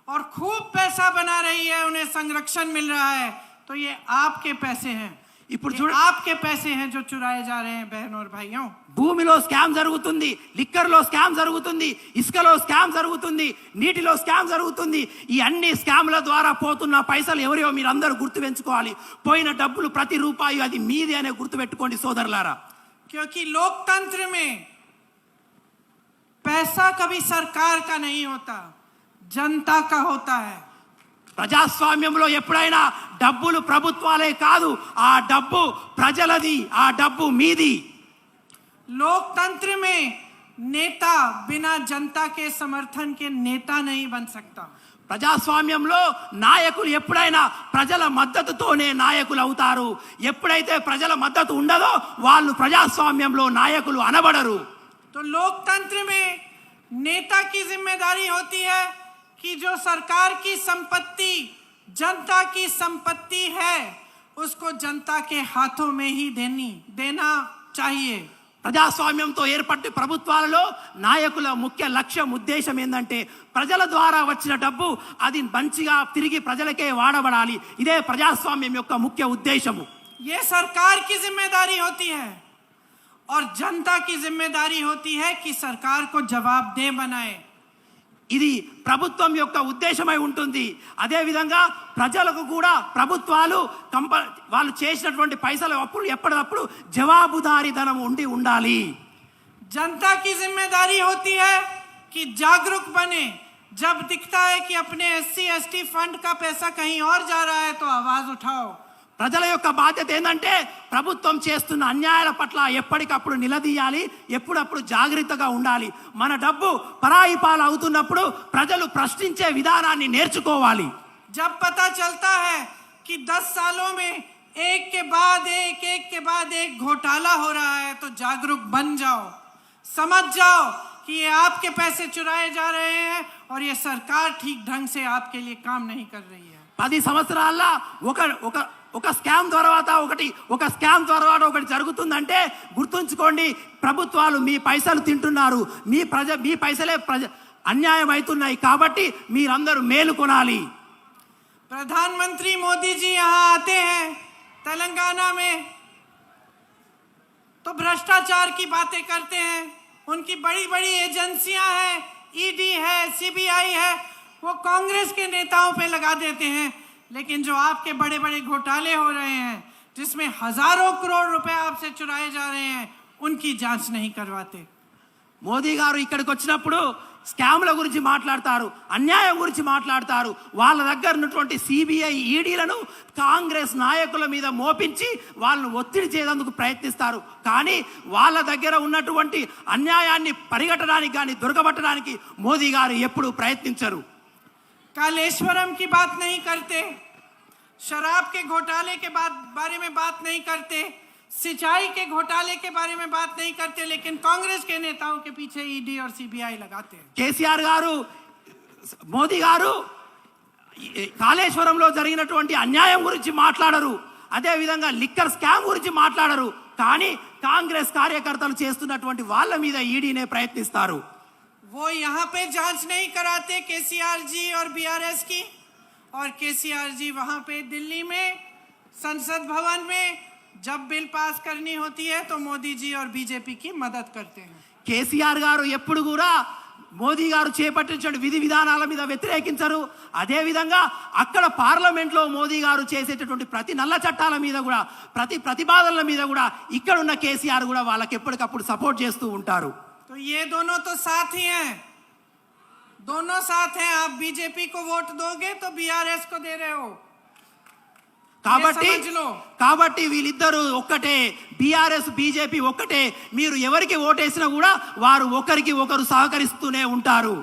और खूब पैसा बना रही है, उन्हें संरक्षण मिल रहा है, तो ये आपके पैसे हैं। ఇప్పుడు आपके पैसे हैं जो चुराए जा रहे हैं बहनों और भाइयों। భూమిలో స్కామ్ జరుగుతుంది, లిక్కర్లో స్కామ్ జరుగుతుంది, ఇసుకలో స్కామ్ జరుగుతుంది, నీటిలో స్కామ్ జరుగుతుంది। ఈ అన్ని స్కామ్ల ద్వారా పోతున్న పైసలు ఎవరియో మీరు అందరూ గుర్తు పెంచుకోవాలి। పోయిన డబ్బులు ప్రతి రూపాయి అది మీది అనే గుర్తు పెట్టుకోండి సోదరులారా। क्योंकि लोकतंत्र में पैसा कभी सरकार का नहीं होता, जनता का होता है। ప్రజాస్వామ్యంలో ఎప్పుడైనా డబ్బులు ప్రభుత్వాలే కాదు, ఆ డబ్బు ప్రజలది, ఆ డబ్బు మీది। लोकतंत्र में नेता बिना जनता के समर्थन के नेता नहीं बन सकता। ప్రజాస్వామ్యంలో నాయకులు ఎప్పుడైనా ప్రజల మద్దతుతోనే నాయకులు అవుతారు। ఎప్పుడైతే ప్రజల మద్దతు ఉండదో వాళ్ళు ప్రజాస్వామ్యంలో నాయకులు అనబడరు। तो लोकतंत्र में नेता की जिम्मेदारी होती है कि जो सरकार की संपत्ति जनता की संपत्ति है, उसको जनता के हाथों में ही देना चाहिए। ప్రజాస్వామ్యంతో ఏర్పడిన ప్రభుత్వాలలో నాయకుల ముఖ్య లక్ష్యం ఉద్దేశం ఏంటంటే ప్రజల ద్వారా వచ్చిన డబ్బు అది మంచిగా తిరిగి ప్రజలకే వాడబడాలి। ఇదే ప్రజాస్వామ్యం యొక్క ముఖ్య ఉద్దేశము। ये सरकार की जिम्मेदारी होती है और जनता की जिम्मेदारी होती है कि सरकार को जवाबदेह बनाए। ఇది ప్రభుత్వం యొక్క ఉద్దేశమై ఉంటుంది। అదే విధంగా ప్రజలకు కూడా ప్రభుత్వాలు వాళ్ళు చేసినటువంటి పైసల అప్పుడు ఎప్పటికప్పుడు జవాబుదారీతనం ఉండాలి। जनता की जिम्मेदारी होती है कि जागरूक बने। जब दिखता है कि अपने SC/ST फंड का पैसा कहीं और जा रहा है तो आवाज उठाओ। ప్రజల యొక్క బాధ్యత ఏంటంటే ప్రభుత్వం చేస్తున్న అన్యాయాల పట్ల ఎప్పటికప్పుడు నిలదీయాలి, ఎప్పుడప్పుడు జాగ్రత్తగా ఉండాలి. మన డబ్బు పరాయి పాలు అవుతున్నప్పుడు ప్రజలు ప్రశ్నించే విధానాన్ని నేర్చుకోవాలి. जब पता चलता है कि 10 सालों में एक के बाद एक घोटाला हो रहा है तो जागरूक बन जाओ, समझ जाओ कि ये आपके पैसे चुराए जा रहे हैं और ये सरकार ठीक ढंग से आपके लिए काम नहीं कर रही है. 10 సంవత్సరాల్లో ఒక స్కామ్ తర్వాత ఒకటి జరుగుతుందంటే గుర్తుంచుకోండి, ప్రభుత్వాలు మీ పైసలు తింటున్నారు, మీ పైసలే అన్యాయం అవుతున్నాయి. కాబట్టి మీరందరూ మేలుకొనాలి. प्रधानमंत्री मोदी जी यहाँ आते हैं तेलंगाना में तो भ्रष्टाचार की बातें करते हैं. उनकी बड़ी बड़ी एजेंसियां हैं, ईडी है, सीबीआई है, वो कांग्रेस के नेताओं पे लगा देते हैं. लेकिन जो आपके बड़े बड़े घोटाले हो रहे हैं जिसमें हजारों करोड़ रुपए आपसे चुराए जा रहे हैं उनकी जांच नहीं करवाते. మోదీ గారు ఇక్కడికి వచ్చినప్పుడు స్కామ్ల గురించి మాట్లాడతారు, అన్యాయం గురించి మాట్లాడతారు. వాళ్ళ దగ్గర ఉన్నటువంటి సిబిఐ ఈడీలను కాంగ్రెస్ నాయకుల మీద మోపించి వాళ్ళను ఒత్తిడి చేయడానికి ప్రయత్నిస్తారు. కానీ వాళ్ళ దగ్గర ఉన్నటువంటి అన్యాయాన్ని పరిగెట్టడానికి కానీ దొరకబట్టడానికి మోదీ గారు ఎప్పుడూ ప్రయత్నించరు. कालेश्वरम की बात नहीं करते, शराब के घोटाले के बारे में बात नहीं करते, सिंचाई के घोटाले के बारे में बात नहीं करते, लेकिन कांग्रेस के नेताओं के पीछे ईडी और सीबीआई लगाते हैं. కేసీఆర్ గారు, మోదీ గారు కాళేశ్వరంలో జరిగినటువంటి అన్యాయం గురించి మాట్లాడరు, అదే విధంగా లిక్కర్ స్కామ్ గురించి మాట్లాడరు. కానీ కాంగ్రెస్ కార్యకర్తలు చేస్తున్నటువంటి వాళ్ళ మీద ఈడీనే ప్రయత్నిస్తారు. वो यहाँ पे जांच नहीं कराते केसीआर जी और बीआरएस की, और केसीआर जी वहाँ पे दिल्ली में संसद भवन में जब बिल पास करनी होती है तो मोदी जी और बीजेपी की मदद करते हैं. కేసీఆర్ గారు ఎప్పుడు కూడా మోదీ గారు చేపట్టించిన విధి విధానాల మీద వ్యతిరేకించరు. అదే విధంగా అక్కడ పార్లమెంట్లో మోదీ గారు చేసేటటువంటి ప్రతి నల్ల చట్టాల మీద కూడా, ప్రతి ప్రతిపాదనల మీద కూడా ఇక్కడ ఉన్న కేసీఆర్ కూడా వాళ్ళకి ఎప్పటికప్పుడు సపోర్ట్ చేస్తూ ఉంటారు. तो ये दोनों तो साथ ही हैं, दोनों साथ हैं. आप बीजेपी को वोट दोगे तो बीआरएस को दे रहे हो. కాబట్టి వీళ్ళిద్దరూ ఒక్కటే, బీఆర్ఎస్ బీజేపీ ఒక్కటే. మీరు ఎవరికి ఓటేసినా కూడా వారు ఒకరికి ఒకరు సహకరిస్తూనే ఉంటారు.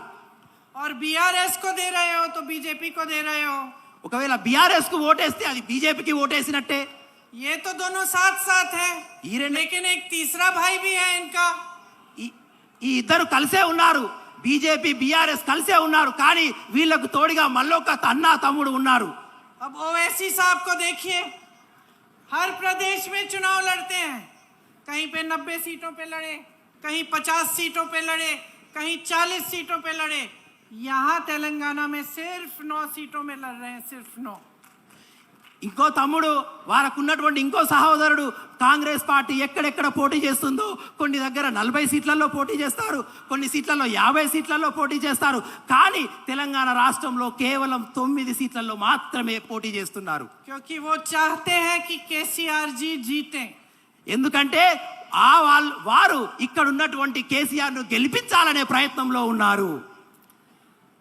और बीआरएस को दे रहे हो तो बीजेपी को दे रहे हो. ఒకవేళ బీఆర్ఎస్ కు ఓటేస్తే అది బీజేపీకి ఓటేసినట్టే. ये तो दोनों साथ साथ हैं, लेकिन एक तीसरा भाई भी है इनका. ఈ ఇద్దరు కలిసే ఉన్నారు, బీజేపీ బీఆర్ఎస్ కలిసే ఉన్నారు. కానీ వీళ్ళకు తోడుగా మళ్ళొక అన్న తమ్ముడు ఉన్నారు. अब ओवैसी साहब को देखिए, हर प्रदेश में चुनाव लड़ते हैं. कहीं पे 90 सीटों पे लड़े, कहीं 50 सीटों पे लड़े, कहीं 40 सीटों पे लड़े. यहाँ तेलंगाना में सिर्फ 9 सीटों में लड़ रहे हैं, सिर्फ 9. ఇంకో తమ్ముడు, వారికి ఉన్నటువంటి ఇంకో సహోదరుడు కాంగ్రెస్ పార్టీ ఎక్కడెక్కడ పోటీ చేస్తుందో కొన్ని దగ్గర 40 సీట్లలో పోటీ చేస్తారు, కొన్ని సీట్లలో 50 సీట్లలో పోటీ చేస్తారు. కానీ తెలంగాణ రాష్ట్రంలో కేవలం 9 సీట్లలో మాత్రమే పోటీ చేస్తున్నారు. क्योंकि वो चाहते हैं कि केसीआर जी जीते. ఎందుకంటే వారు ఇక్కడ ఉన్నటువంటి కేసీఆర్ ను గెలిపించాలనే ప్రయత్నంలో ఉన్నారు.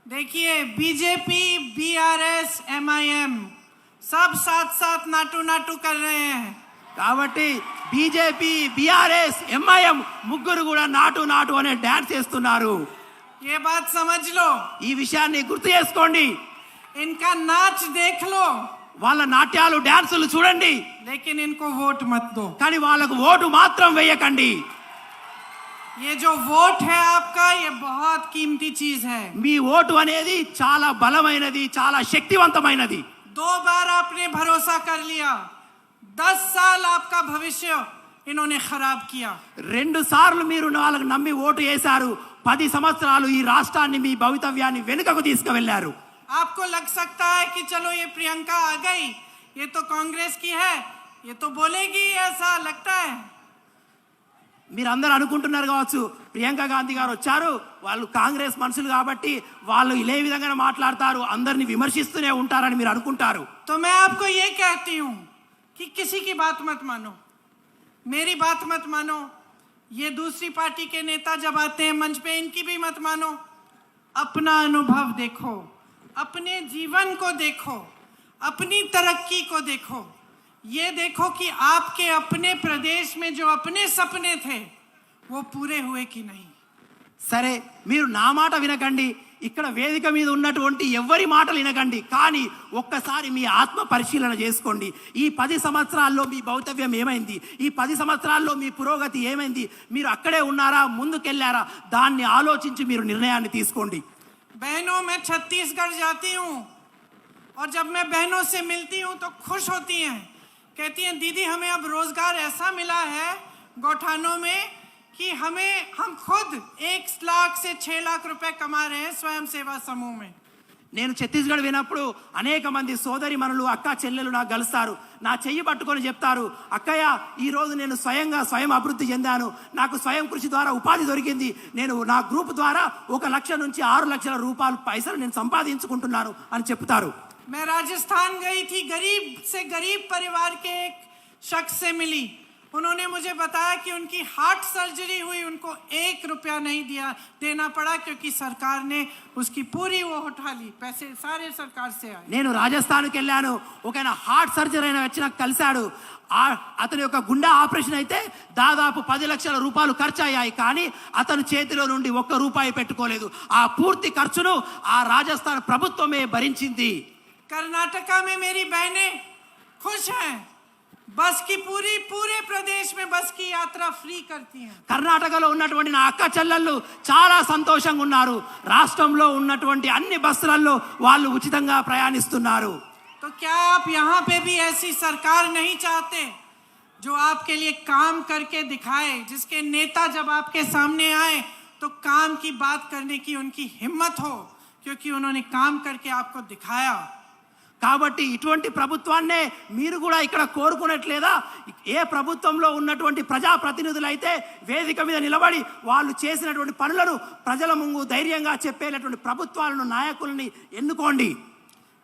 देखिए, बीजेपీ, बीआरएस, एमआईएम सब साथ साथ नाटू नाटू कर रहे हैं. కాబట్టి బీజేపీ, బీఆర్ఎస్, ఎంఐఎం ముగ్గురు కూడా నాటు నాటు అనే డాన్స్ చేస్తున్నారు. ये बात समझ लो, ఈ విషయాన్ని గుర్తు చేసుకోండి. इनका नाच देख लो, వాళ్ళ నాట్యాలు డాన్సులు చూడండి, लेकिन इनको वोट मत दो. కానీ వాళ్ళకు ఓటు మాత్రం వేయకండి. ये जो वोट है आपका, ये बहुत कीमती चीज है. మీ ఓటు అనేది చాలా బలమైనది, చాలా శక్తివంతమైనది. 2 बार आपने भरोसा कर लिया, 10 साल आपका भविष्य इन्होंने खराब किया. 2 సార్లు మీరు వాళ్ళకు నమ్మి ఓటు వేశారు, 10 సంవత్సరాలు ఈ రాష్ట్రాన్ని, మీ భవితవ్యాన్ని వెనుకకు తీసుకువెళ్లారు. आपको लग सकता है कि चलो ये प्रियंका आ गई, ये तो कांग्रेस की है, ये तो बोलेगी, ऐसा लगता है. మీరందరూ అనుకుంటున్నారు కావచ్చు, ప్రియాంక గాంధీ గారు వచ్చారు, వాళ్ళు కాంగ్రెస్ మనుషులు కాబట్టి వాళ్ళు ఇదే విధంగా మాట్లాడతారు, అందరిని విమర్శిస్తూనే ఉంటారని మీరు అనుకుంటారు. तो मैं आपको ये कहती हूँ कि किसी की बात मत मानो, मेरी बात मत मानो. ये दूसरी पार्टी के नेता जब आते हैं मंच पे, इनकी भी मत मानो. अपना अनुभव देखो, अपने जीवन को देखो, अपनी तरक्की को देखो. ये देखो कि आपके अपने प्रदेश में जो अपने सपने थे वो पूरे हुए कि नहीं। సరే మీరు నా మాట వినకండి, ఇక్కడ వేదిక మీద ఉన్నటువంటి ఎవరి మాటలు వినకండి, కానీ ఒక్కసారి మీ ఆత్మ పరిశీలన చేసుకోండి. ఈ 10 సంవత్సరాల్లో మీ భౌతవ్యం ఏమైంది, ఈ 10 సంవత్సరాల్లో మీ పురోగతి ఏమైంది, మీరు అక్కడే ఉన్నారా ముందుకెళ్ళారా, దాన్ని ఆలోచించి మీరు నిర్ణయాన్ని తీసుకోండి. बहनों, मैं छत्तीसगढ़ जाती हूँ और जब मैं बहनों से मिलती हूँ तो खुश होती हैं, कहती हैं दीदी हमें अब रोजगार ऐसा मिला है गौठानों में कि हम खुद 1 लाख से 6 लाख रुपए कमा रहे हैं स्वयं सेवा समूह में। నేను ఛత్తీస్గఢ్ వినప్పుడు అనేక మంది సోదరి మనులు అక్క చెల్లెలు నాకు కలుస్తారు, నా చెయ్యి పట్టుకొని చెప్తారు, అక్కయ్య ఈరోజు నేను స్వయం అభివృద్ధి చెందాను, నాకు స్వయం కృషి ద్వారా ఉపాధి దొరికింది, నేను నా గ్రూప్ ద్వారా 1 లక్ష నుంచి 6 లక్షల రూపాయలు పైసలు నేను సంపాదించుకుంటున్నాను అని చెప్తారు. मैं राजस्थान गई थी, गरीब से गरीब परिवार के एक शख्स से मिली, उन्होंने मुझे बताया कि उनकी हार्ट सर्जरी हुई, उनको 1 रुपया नहीं देना पड़ा क्योंकि सरकार ने उसकी पूरी वो उठा ली, पैसे सारे सरकार से आए। నేను రాజస్థాన్కి వెళ్ళాను, ఒక హార్ట్ సర్జరీ అయిన వచ్చి నాకు కలిశాడు, అతని యొక్క గుండె ఆపరేషన్ అయితే దాదాపు 10 లక్షల రూపాయలు ఖర్చు అయ్యాయి, కానీ అతను చేతిలో నుండి 1 రూపాయి పెట్టుకోలేదు, ఆ పూర్తి ఖర్చును ఆ రాజస్థాన్ ప్రభుత్వమే భరించింది. कर्नाटका में मेरी बहनें खुश हैं, बस की पूरे प्रदेश में बस की यात्रा फ्री करती हैं। కర్ణాటకలో ఉన్నటువంటి నా అక్క చెల్లెళ్ళు చాలా సంతోషంగా ఉన్నారు, రాష్ట్రంలో ఉన్నటువంటి అన్ని బస్సులలో వాళ్ళు ఉచితంగా ప్రయాణిస్తున్నారు. तो क्या आप यहाँ पे भी ऐसी सरकार नहीं चाहते जो आपके लिए काम करके दिखाए, जिसके नेता जब आपके सामने आए तो काम की बात करने की उनकी हिम्मत हो, क्योंकि उन्होंने काम करके आपको दिखाया। కాబట్టి ఇటువంటి ప్రభుత్వాన్నే మీరు కూడా ఇక్కడ కోరుకున్నట్లేదా? ఏ ప్రభుత్వంలో ఉన్నటువంటి ప్రజాప్రతినిధులు అయితే వేదిక మీద నిలబడి వాళ్ళు చేసినటువంటి పనులను ప్రజల ముందు ధైర్యంగా చెప్పేటటువంటి ప్రభుత్వాలను నాయకుల్ని ఎన్నుకోండి.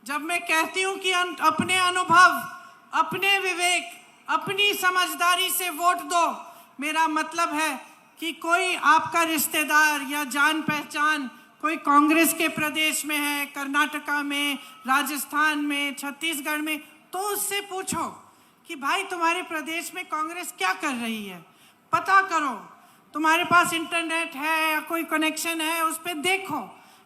जब मैं कहती हूँ कि अपने अनुभव, अपने विवेक, अपनी समझदारी से वोट दो, मेरा मतलब है कि कोई आपका रिश्तेदार या जान पहचान कोई कांग्रेस के प्रदेश में है, कर्नाटका में, राजस्थान में, छत्तीसगढ़ में, तो उससे पूछो कि भाई तुम्हारे प्रदेश में कांग्रेस क्या कर रही है, पता करो। तुम्हारे पास इंटरनेट है या कोई कनेक्शन है, उस पर देखो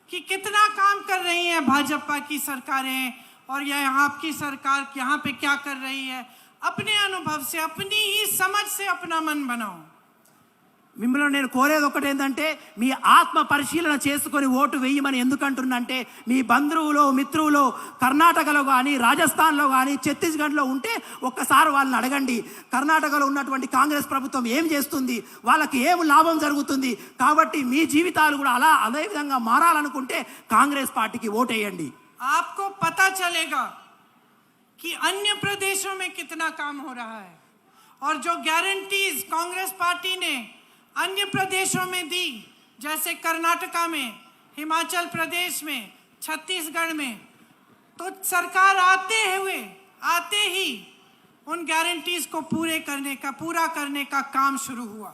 कि कितना काम कर रही है भाजपा की सरकारें और यह आपकी सरकार यहाँ पे क्या कर रही है। अपने अनुभव से, अपनी ही समझ से अपना मन बनाओ। మిమ్మల్ని నేను కోరేది ఒకటి ఏంటంటే మీ ఆత్మ పరిశీలన చేసుకొని ఓటు వేయమని ఎందుకంటున్నంటే మీ బంధువులు మిత్రులు కర్ణాటకలో కానీ రాజస్థాన్లో కానీ ఛత్తీస్గఢ్లో ఉంటే ఒక్కసారి వాళ్ళని అడగండి, కర్ణాటకలో ఉన్నటువంటి కాంగ్రెస్ ప్రభుత్వం ఏం చేస్తుంది, వాళ్ళకి ఏం లాభం జరుగుతుంది. కాబట్టి మీ జీవితాలు కూడా అదే విధంగా మారాలనుకుంటే కాంగ్రెస్ పార్టీకి ఓటేయండి. आपको पता चलेगा कि अन्य प्रदेशों में कितना काम हो रहा है और जो गारंटीज कांग्रेस पार्टी ने अन्य प्रदेशों में दी, जैसे कर्नाटका में, हिमाचल प्रदेश में, छत्तीसगढ़ में, तो सरकार आते ही उन गारंटीज को पूरा करने का काम शुरू हुआ।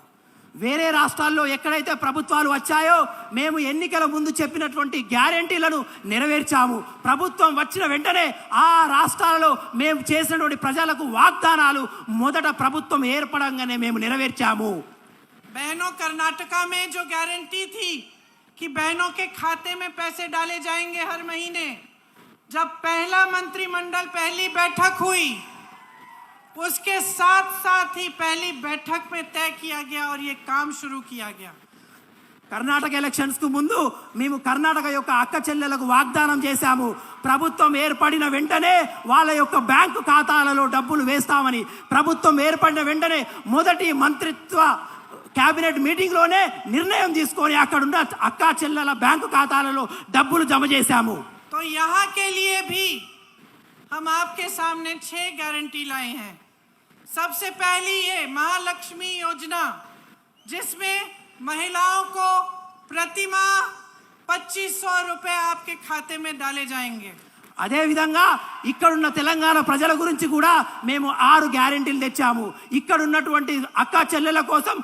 వేరే రాష్ట్రాల్లో ఎక్కడైతే ప్రభుత్వాలు వచ్చాయో మేము ఎన్నికల ముందు చెప్పినటువంటి గ్యారెంటీలను నెరవేర్చాము. ప్రభుత్వం వచ్చిన వెంటనే ఆ రాష్ట్రాలలో మేము చేసినటువంటి ప్రజలకు వాగ్దానాలు మొదట ప్రభుత్వం ఏర్పడంగానే మేము నెరవేర్చాము. बहनों, कर्नाटका में जो गारंटी थी कि बहनों के खाते में पैसे डाले जाएंगे हर महीने, जब पहला मंत्रिमंडल पहली बैठक हुई उसके साथ ही पहली बैठक में तय किया गया और ये काम शुरू किया गया। కర్ణాటక ఎలక్షన్స్ కు ముందు మేము కర్ణాటక యొక్క అక్క చెల్లెలకు వాగ్దానం చేశాము, ప్రభుత్వం ఏర్పడిన వెంటనే వాళ్ళ యొక్క బ్యాంకు ఖాతాలలో డబ్బులు వేస్తామని. ప్రభుత్వం ఏర్పడిన వెంటనే మొదటి మంత్రిత్వ कैबिनेट मीटिंग लोने निर्णय తీసుకొని అక్కడ ఉన్న అక్క చెల్లెల బ్యాంకు ఖాతాలలో డబ్బులు జమ చేశాము. तो यहाँ के लिए भी हम आपके सामने 6 गारंटी लाए हैं। सबसे पहली ये महालक्ष्मी योजना, जिसमें महिलाओं को प्रति माह 2500 रुपए आपके खाते में डाले जाएंगे। అదే విధంగా ఇక్కడున్న తెలంగాణ ప్రజల గురించి కూడా మేము 6 గ్యారెంటీలు తెచ్చాము. ఇక్కడ ఉన్నటువంటి అక్క చెల్లెల కోసం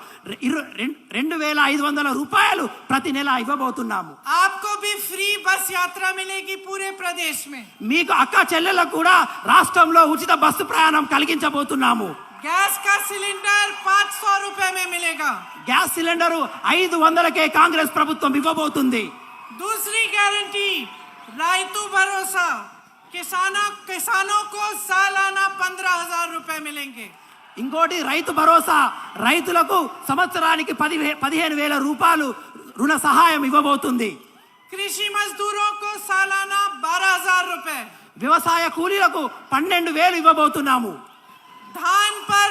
2500 రూపాయలు ప్రతి నెల ఇవ్వబోతున్నాము. आपको भी फ्री बस यात्रा मिलेगी पूरे प्रदेश में. మీకు అక్క చెల్లెలకు కూడా రాష్ట్రంలో ఉచిత బస్సు ప్రయాణం కలిగించబోతున్నాము. गैस का सिलेंडर 500 रुपए में मिलेगा. గ్యాస్ సిలిండరు 500కే కాంగ్రెస్ ప్రభుత్వం ఇవ్వబోతుంది. दूसरी गारंटी रायतू भरोसा, किसानों को सालाना 15,000 रुपए मिलेंगे. ఇంకోటి రైతు భరోసా, రైతులకు సంవత్సరానికి 15,000 రూపాయలు రుణ సహాయం ఇవ్వబోతుంది. कृषि मजदूरों को सालाना 12,000 रुपए. వ్యవసాయ కూలీలకు 12,000 ఇవ్వబోతున్నాము. धान पर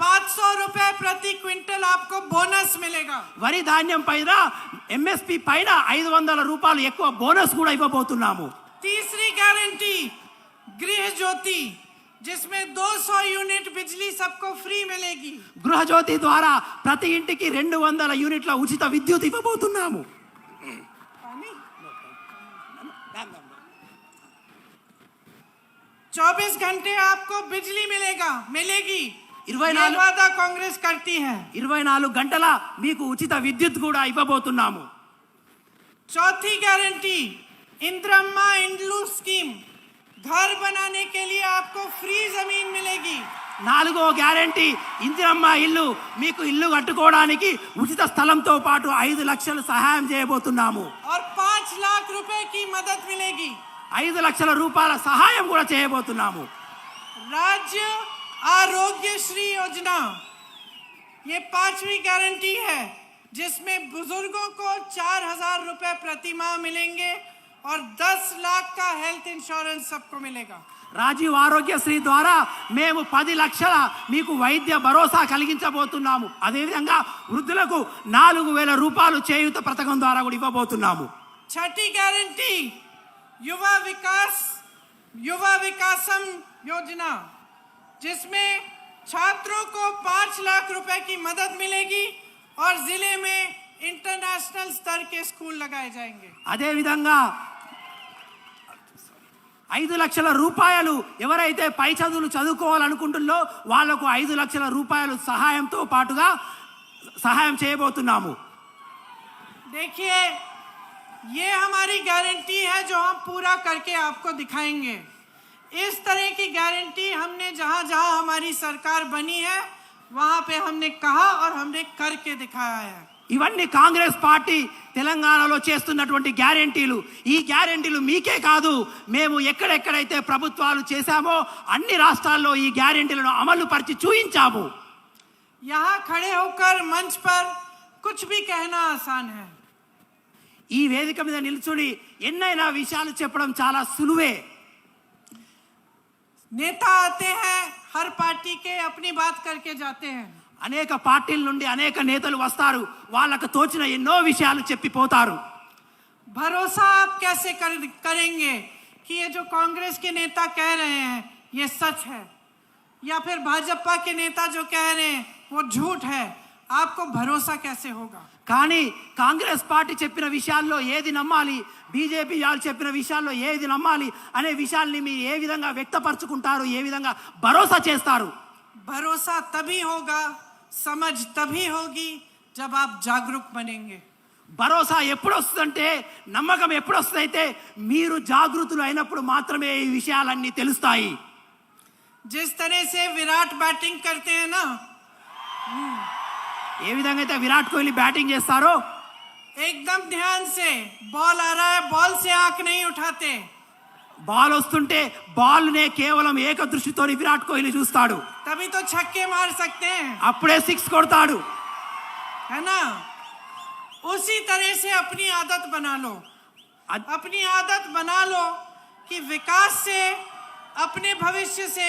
500 रुपए प्रति क्विंटल आपको बोनस मिलेगा. వరి ధాన్యం పైన ఎంఎస్పి పైన 500 రూపాయలు ఎక్కువ బోనస్ కూడా ఇవ్వబోతున్నాము. तीसरी गारंटी गृह ज्योति, जिसमें 200 यूनिट बिजली सबको फ्री मिलेगी. గృహజ్యోతి ద్వారా ప్రతి ఇంటికి 200 యూనిట్ల ఉచిత విద్యుత్ ఇవ్వబోతున్నాము. 24 घंटे आपको बिजली मिलेगी. 24 ये वादा कांग्रेस करती है. 24 గంటల మీకు ఉచిత విద్యుత్ కూడా ఇవ్వబోతున్నాము. चौथी गारंटी इंदिरा इंड्लू स्कीम, घर बनाने के लिए आपको फ्री जमीन मिलेगी. 4వ గ్యారెంటీ ఇందిరమ్మ ఇల్లు, మీకు ఇల్లు కట్టుకోవడానికి ఉచిత స్థలంతో పాటు 5 లక్షలు సహాయం చేయబోతున్నాము. और 5 लाख रुपए की मदद मिलेगी. 5 లక్షల రూపాయల సహాయం కూడా చేయబోతున్నాము. राज्य आरोग्य श्री योजना, ये 5वीं गारंटी है, जिसमें बुजुर्गों को 4,000 रुपए प्रति माह मिलेंगे और 10 लाख का हेल्थ इंश्योरेंस सबको मिलेगा. రాజీవ్ ఆరోగ్యశ్రీ ద్వారా మేము 10 లక్షల మీకు వైద్య భరోసా కలిగించబోతున్నాము. అదేవిధంగా వృద్ధులకు 4,000 రూపాయలు చేయూత పథకం ద్వారా కూడా ఇవ్వబోతున్నాము. छठी गारंटी युवा विकासम योजना, जिसमें छात्रों को 5 लाख रुपए की मदद मिलेगी और जिले में इंटरनेशनल स्तर के स्कूल लगाए जाएंगे. అదేవిధంగా 5 లక్షల రూపాయలు ఎవరైతే పై చదువులు చదువుకోవాలనుకుంటున్నారో వాళ్లకు 5 లక్షల రూపాయలు సహాయంతో పాటుగా సహాయం చేయబోతున్నాము. देखिए, ये हमारी गारंटी है जो हम पूरा करके आपको दिखाएंगे. इस तरह की गारंटी हमने जहां जहां हमारी सरकार बनी है वहां पे हमने कहा और हमने करके दिखाया है. ఇవన్నీ కాంగ్రెస్ పార్టీ తెలంగాణలో చేస్తున్నటువంటి గ్యారెంటీలు. ఈ గ్యారెంటీలు మీకే కాదు, మేము ఎక్కడెక్కడైతే ప్రభుత్వాలు చేశామో అన్ని రాష్ట్రాల్లో ఈ గ్యారెంటీలను అమలు పరిచి చూయించాము. यहाँ खड़े होकर मंच पर कुछ भी कहना आसान है. ఈ వేదిక మీద నిల్చుని ఎన్నైనా విషయాలు చెప్పడం చాలా సులువే. नेता आते हैं, हर पार्टी के अपनी बात करके जाते हैं. అనేక పార్టీల నుండి అనేక నేతలు వస్తారు, వాళ్ళకు తోచిన ఎన్నో విషయాలు చెప్పిపోతారు. भरोसा आप कैसे करेंगे कि ये जो कांग्रेस के नेता कह रहे हैं ये सच है, या फिर भाजपा के नेता जो कह रहे हैं वो झूठ है? आपको भरोसा कैसे होगा? కానీ కాంగ్రెస్ పార్టీ చెప్పిన విషయాల్లో ఏది నమ్మాలి, బీజేపీ వాళ్ళు చెప్పిన విషయాల్లో ఏది నమ్మాలి అనే విషయాల్ని మీరు ఏ విధంగా వ్యక్తపరచుకుంటారు, ఏ విధంగా భరోసా చేస్తారు? भरोसा तभी होगा, समझ तभी होगी जब आप जागरूक बनेंगे. భరోసా ఎప్పుడు వస్తుందంటే, నమ్మకం ఎప్పుడు వస్తుందంటే మీరు జాగృతులు అయినప్పుడు మాత్రమే ఈ విషయాలన్నీ తెలుస్తాయి. जिस तरह से विराट बैटिंग करते हैं ना, ఏ విధంగా అయితే విరాట్ కోహ్లీ బ్యాటింగ్ చేస్తారో एकदम ध्यान से बॉल आ रहा है, बॉल से आंख नहीं उठाते. బాల్ వస్తుంటే బాల్ నే కేవలం ఏక దృష్టితో విరాట్ కోహ్లీ చూస్తాడు. तभी तो छक्के मार सकते हैं, అప్పుడే 6 కొడతాడు. है ना? उसी तरह से अपनी आदत बना लो. अपनी आदत बना लो कि विकास से, अपने भविष्य से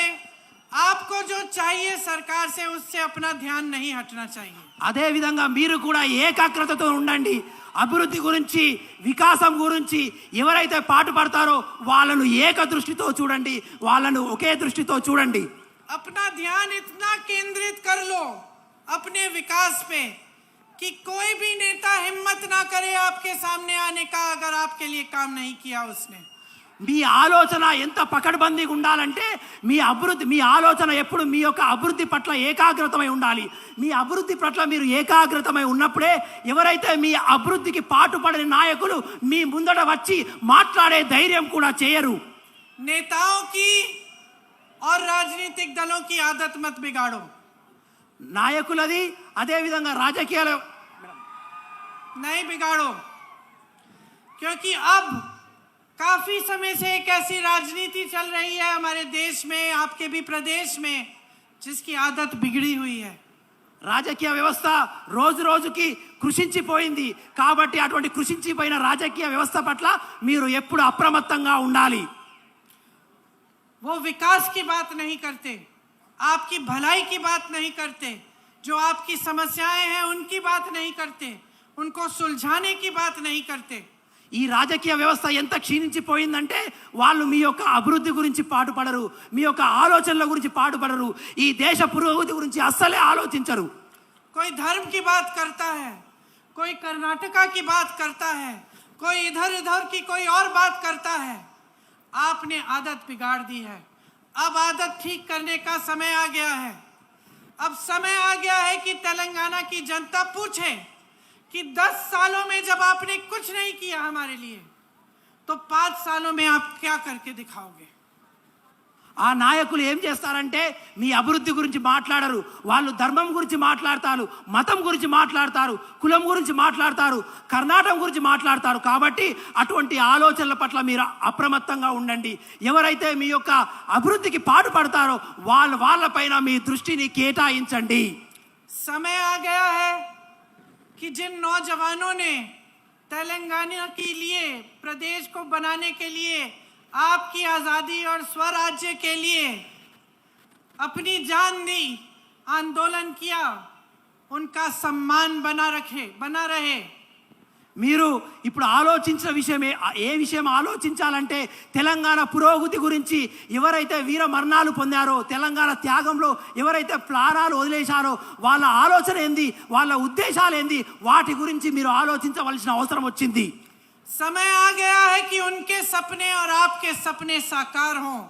आपको जो चाहिए सरकार से, उससे अपना ध्यान नहीं हटना चाहिए. అదే విధంగా మీరు కూడా ఏకాగ్రతతో ఉండండి. అభివృద్ధి గురించి, వికాసం గురించి ఎవరైతే పాటుపడతారో వాళ్ళను ఏక దృష్టితో చూడండి, వాళ్ళను ఒకే దృష్టితో చూడండి. अपना ध्यान इतना केंद्रित कर लो अपने विकास पे कि कोई भी नेता हिम्मत ना करे आपके सामने आने का, अगर आपके लिए काम नहीं किया उसने. మీ ఆలోచన ఎంత పకడ్బందీగా ఉండాలంటే మీ ఆలోచన ఎప్పుడు మీ యొక్క అభివృద్ధి పట్ల ఏకాగ్రతమై ఉండాలి. మీ అభివృద్ధి పట్ల మీరు ఏకాగ్రతమై ఉన్నప్పుడే ఎవరైతే మీ అభివృద్ధికి పాటుపడని నాయకులు మీ ముందట వచ్చి మాట్లాడే ధైర్యం కూడా చేయరు. नेताओं की और राजनीतिक दलों की आदत मत बिगाड़ो. నాయకులది అదే విధంగా రాజకీయాల नहीं बिगाड़ो, क्योंकि अब काफी समय से एक ऐसी राजनीति चल रही है हमारे देश में, आपके भी प्रदेश में, जिसकी आदत बिगड़ी हुई है. రాజకీయ వ్యవస్థ రోజు రోజుకి కృషించిపోయింది. కాబట్టి అటువంటి కృషించిపోయిన రాజకీయ వ్యవస్థ పట్ల మీరు ఎప్పుడు అప్రమత్తంగా ఉండాలి. वो विकास की बात नहीं करते, आपकी भलाई की बात नहीं करते, जो आपकी समस्याएं हैं उनकी बात नहीं करते, उनको सुलझाने की बात नहीं करते. ఈ రాజకీయ వ్యవస్థ ఎంత క్షీణించిపోయిందంటే వాళ్ళు మీ యొక్క అభివృద్ధి గురించి పాటుపడరు, మీ యొక్క ఆలోచనల గురించి పాటుపడరు, ఈ దేశ పురోగతి గురించి అస్సలే ఆలోచించరు. कोई धर्म की बात करता है, कोई कर्नाटका की बात करता है, कोई इधर उधर की कोई और बात करता है. आपने आदत बिगाड़ दी है. अब आदत ठीक करने का समय आ गया है. अब समय आ गया है कि तेलंगाना की जनता पूछे कि 10 सालों में जब आपने कुछ नहीं किया हमारे लिए, तो 5 सालों में आप क्या करके दिखाओगे. ఆ నాయకులు ఏం చేస్తారంటే మీ అభివృద్ధి గురించి మాట్లాడరు. వాళ్ళు ధర్మం గురించి మాట్లాడతారు, మతం గురించి మాట్లాడతారు, కులం గురించి మాట్లాడతారు, కర్ణాటకం గురించి మాట్లాడతారు. కాబట్టి అటువంటి ఆలోచనల పట్ల మీరు అప్రమత్తంగా ఉండండి. ఎవరైతే మీ యొక్క అభివృద్ధికి పాటుపడతారో వాళ్ళపైన మీ దృష్టిని కేటాయించండి. समय आ गया है कि जिन नौजवानों ने तेलंगाना के लिए, प्रदेश को बनाने के लिए, आपकी आजादी और स्वराज्य के लिए अपनी जान दी, आंदोलन किया, उनका सम्मान बना रहे. మీరు ఇప్పుడు ఆలోచించిన విషయమే ఏ విషయం ఆలోచించాలంటే తెలంగాణ పురోగతి గురించి. ఎవరైతే వీర మరణాలు పొందారో, తెలంగాణ త్యాగంలో ఎవరైతే ప్రాణాలు వదిలేశారో వాళ్ళ ఆలోచన ఏంది, వాళ్ళ ఉద్దేశాలు ఏంది, వాటి గురించి మీరు ఆలోచించవలసిన అవసరం వచ్చింది. समय आ गया है कि उनके सपने और आपके सपने साकार हों.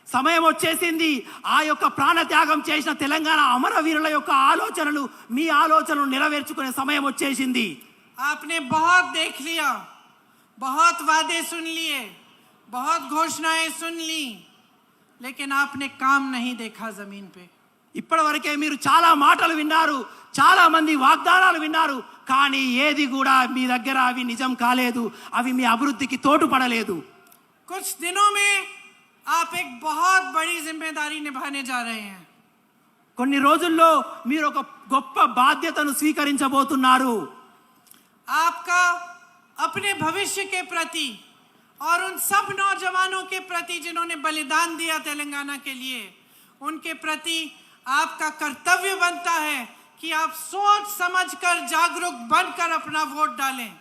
సమయం వచ్చేసింది. ఆ యొక్క ప్రాణ త్యాగం చేసిన తెలంగాణ అమరవీరుల యొక్క ఆలోచనలు, మీ ఆలోచనలు నెరవేర్చుకునే సమయం వచ్చేసింది. आपने बहुत देख लिया, बहुत वादे सुन लिए, बहुत घोषणाएं सुन ली, लेकिन आपने काम नहीं देखा जमीन पे. ఇప్పటివరకే మీరు చాలా మాటలు విన్నారు, చాలా మంది వాగ్దానాలు విన్నారు, కానీ ఏది కూడా మీ దగ్గర అవి నిజం కాలేదు, అవి మీ అభివృద్ధికి తోడ్పడలేదు. कुछ दिनों में आप एक बहुत बड़ी जिम्मेदारी निभाने जा रहे हैं. కొన్ని రోజుల్లో మీరు ఒక గొప్ప బాధ్యతను స్వీకరించబోతున్నారు. आपका अपने भविष्य के प्रति और उन सब नौजवानों के प्रति जिन्होंने बलिदान दिया तेलंगाना के लिए, उनके प्रति आपका कर्तव्य बनता है कि आप सोच समझकर, जागरूक बनकर अपना वोट डालें.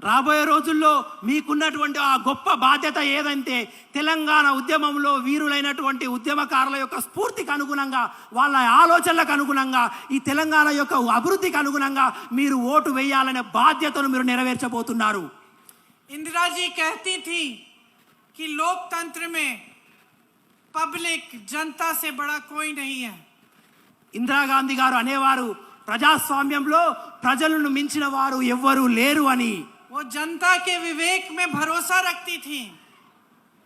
రాబోయే రోజుల్లో మీకున్నటువంటి ఆ గొప్ప బాధ్యత ఏదంటే తెలంగాణ ఉద్యమంలో వీరులైనటువంటి ఉద్యమకారుల యొక్క స్ఫూర్తికి అనుగుణంగా, వాళ్ళ ఆలోచనలకు అనుగుణంగా, ఈ తెలంగాణ యొక్క అభివృద్ధికి అనుగుణంగా మీరు ఓటు వేయాలనే బాధ్యతను మీరు నెరవేర్చబోతున్నారు. इंदिरा जी कहती थी कि लोकतंत्र में पब्लिक, जनता से बड़ा कोई नहीं है. ఇందిరాగాంధీ గారు అనేవారు ప్రజాస్వామ్యంలో ప్రజలను మించిన వారు ఎవ్వరూ లేరు అని. वो जनता के विवेक में भरोसा रखती थी.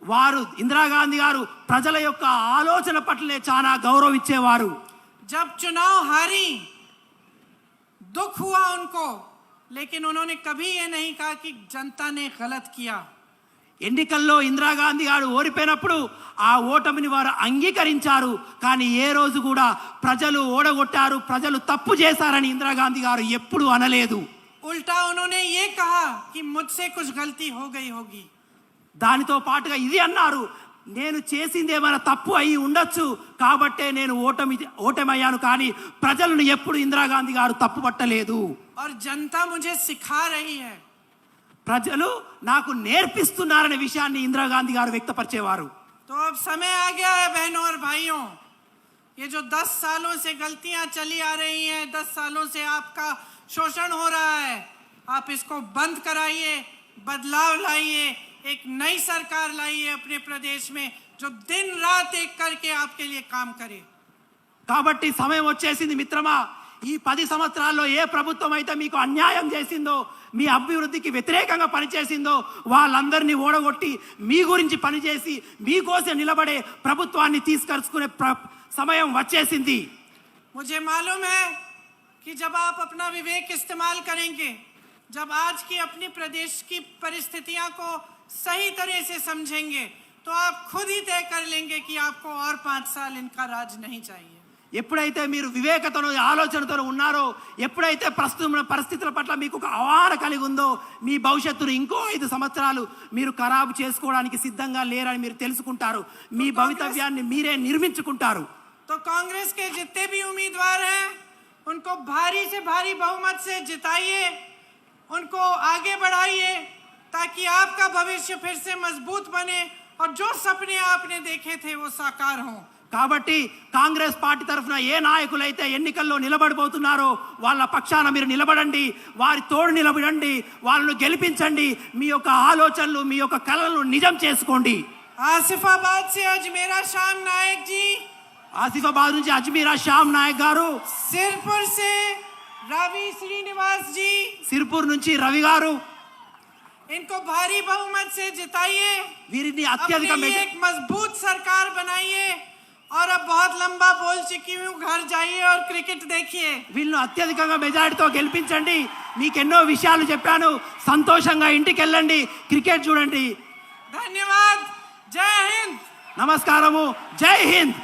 వారు ఇందిరాగాంధీ గారు ప్రజల యొక్క ఆలోచన పట్లనే చాలా గౌరవం ఇచ్చేవారు. जब चुनाव हारी, दुख हुआ उनको, लेकिन उन्होंने कभी ये नहीं कहा कि जनता ने गलत किया. ఎన్నికల్లో ఇందిరాగాంధీ గారు ఓడిపోయినప్పుడు ఆ ఓటమిని వారు అంగీకరించారు, కానీ ఏ రోజు కూడా ప్రజలు ఓడగొట్టారు, ప్రజలు తప్పు చేశారని ఇందిరాగాంధీ గారు ఎప్పుడూ అనలేదు. उल्टा उन्होंने ये कहा कि मुझसे कुछ गलती हो गई होगी. దానితో పాటుగా ఇది అన్నారు, నేను చేసింది ఏమైనా తప్పు అయి ఉండొచ్చు కాబట్టే నేను ఓటమయ్యాను, కానీ ప్రజలను ఎప్పుడు ఇందిరాగాంధీ గారు తప్పు పట్టలేదు. और जनता मुझे सिखा रही है. ప్రజలు నాకు నేర్పిస్తున్నారనే విషయాన్ని ఇందిరాగాంధీ గారు వ్యక్తపరిచేవారు. तो अब समय आ गया है बहनों और भाइयों, ये जो 10 सालों से गलतियां चली आ रही हैं, 10 सालों से आपका शोषण हो रहा है, आप इसको बंद कराइए, बदलाव लाइए, एक नई सरकार लाई है अपने प्रदेश में जो दिन रात एक करके आपके लिए काम करे। కాబట్టి సమయం వచ్చేసింది మిత్రమా, ఈ 10 సంవత్సరాల్లో ఏ ప్రభుత్వం అయితే మీకు అన్యాయం చేసిందో, మీ అభివృద్ధికి వ్యతిరేకంగా పనిచేసిందో వాళ్ళందరినీ ఓడగొట్టి మీ గురించి పనిచేసి మీకోసం నిలబడే ప్రభుత్వాన్ని తీసుకొచ్చుకునే సమయం వచ్చేసింది। मुझे मालूम है कि जब आप अपना विवेक इस्तेमाल करेंगे, जब आज की अपनी प्रदेश की परिस्थितियां को सही तरह से समझेंगे, तो आप खुद ही तय कर लेंगे कि आपको और 5 साल इनका राज नहीं चाहिए। ఎప్పుడైతే మీరు వివేకతోనూ ఆలోచనతోనూ ఉన్నారో, ఎప్పుడైతే ప్రస్తుత పరిస్థితుల పట్ల మీకు ఒక అవగాహన కలిగి ఉందో, మీ భవిష్యత్తును ఇంకో 5 సంవత్సరాలు మీరు ఖరాబు చేసుకోవడానికి సిద్ధంగా లేరని మీరు తెలుసుకుంటారు। మీ భవితవ్యాన్ని మీరే నిర్మించుకుంటారు। तो कांग्रेस के जितने भी उम्मीदवार हैं उनको भारी से भारी बहुमत से जिताइए, उनको आगे बढ़ाइए ताकि आपका भविष्य फिर से मजबूत बने और जो सपने आपने देखे थे वो साकार हों। కాబట్టి కాంగ్రెస్ పార్టీ తరఫున ఏ నాయకులైతే ఎన్నికల్లో నిలబడబోతున్నారో వాళ్ళ పక్షాన మీరు నిలబడండి, వారి తోడు నిలబడండి, వాళ్ళను గెలిపించండి, మీ యొక్క ఆలోచనలు మీ యొక్క కలలను నిజం చేసుకోండి। आसिफाबाद से अजमेरा श्याम नायक जी, ఆసిఫాబాద్ నుంచి అజ్మీరా శ్యామ్ నాయక్ గారు, सिरपुर से रवि श्रीनिवास जी, సిర్పూర్ నుంచి రవి గారు, इनको भारी बहुमत से जिताइए, వీరిని अपने అత్యధిక लिए एक मजबूत सरकार बनाइए। और अब बहुत लंबा बोल चुकी हूँ, घर जाइए और क्रिकेट देखिए। వీళ్ళను అత్యధికంగా మెజారిటీతో గెలిపించండి। మీకు ఎన్నో విషయాలు చెప్పాను, సంతోషంగా ఇంటికి వెళ్ళండి, క్రికెట్ చూడండి। धन्यवाद, जय हिंद। నమస్కారము, జై హింద్।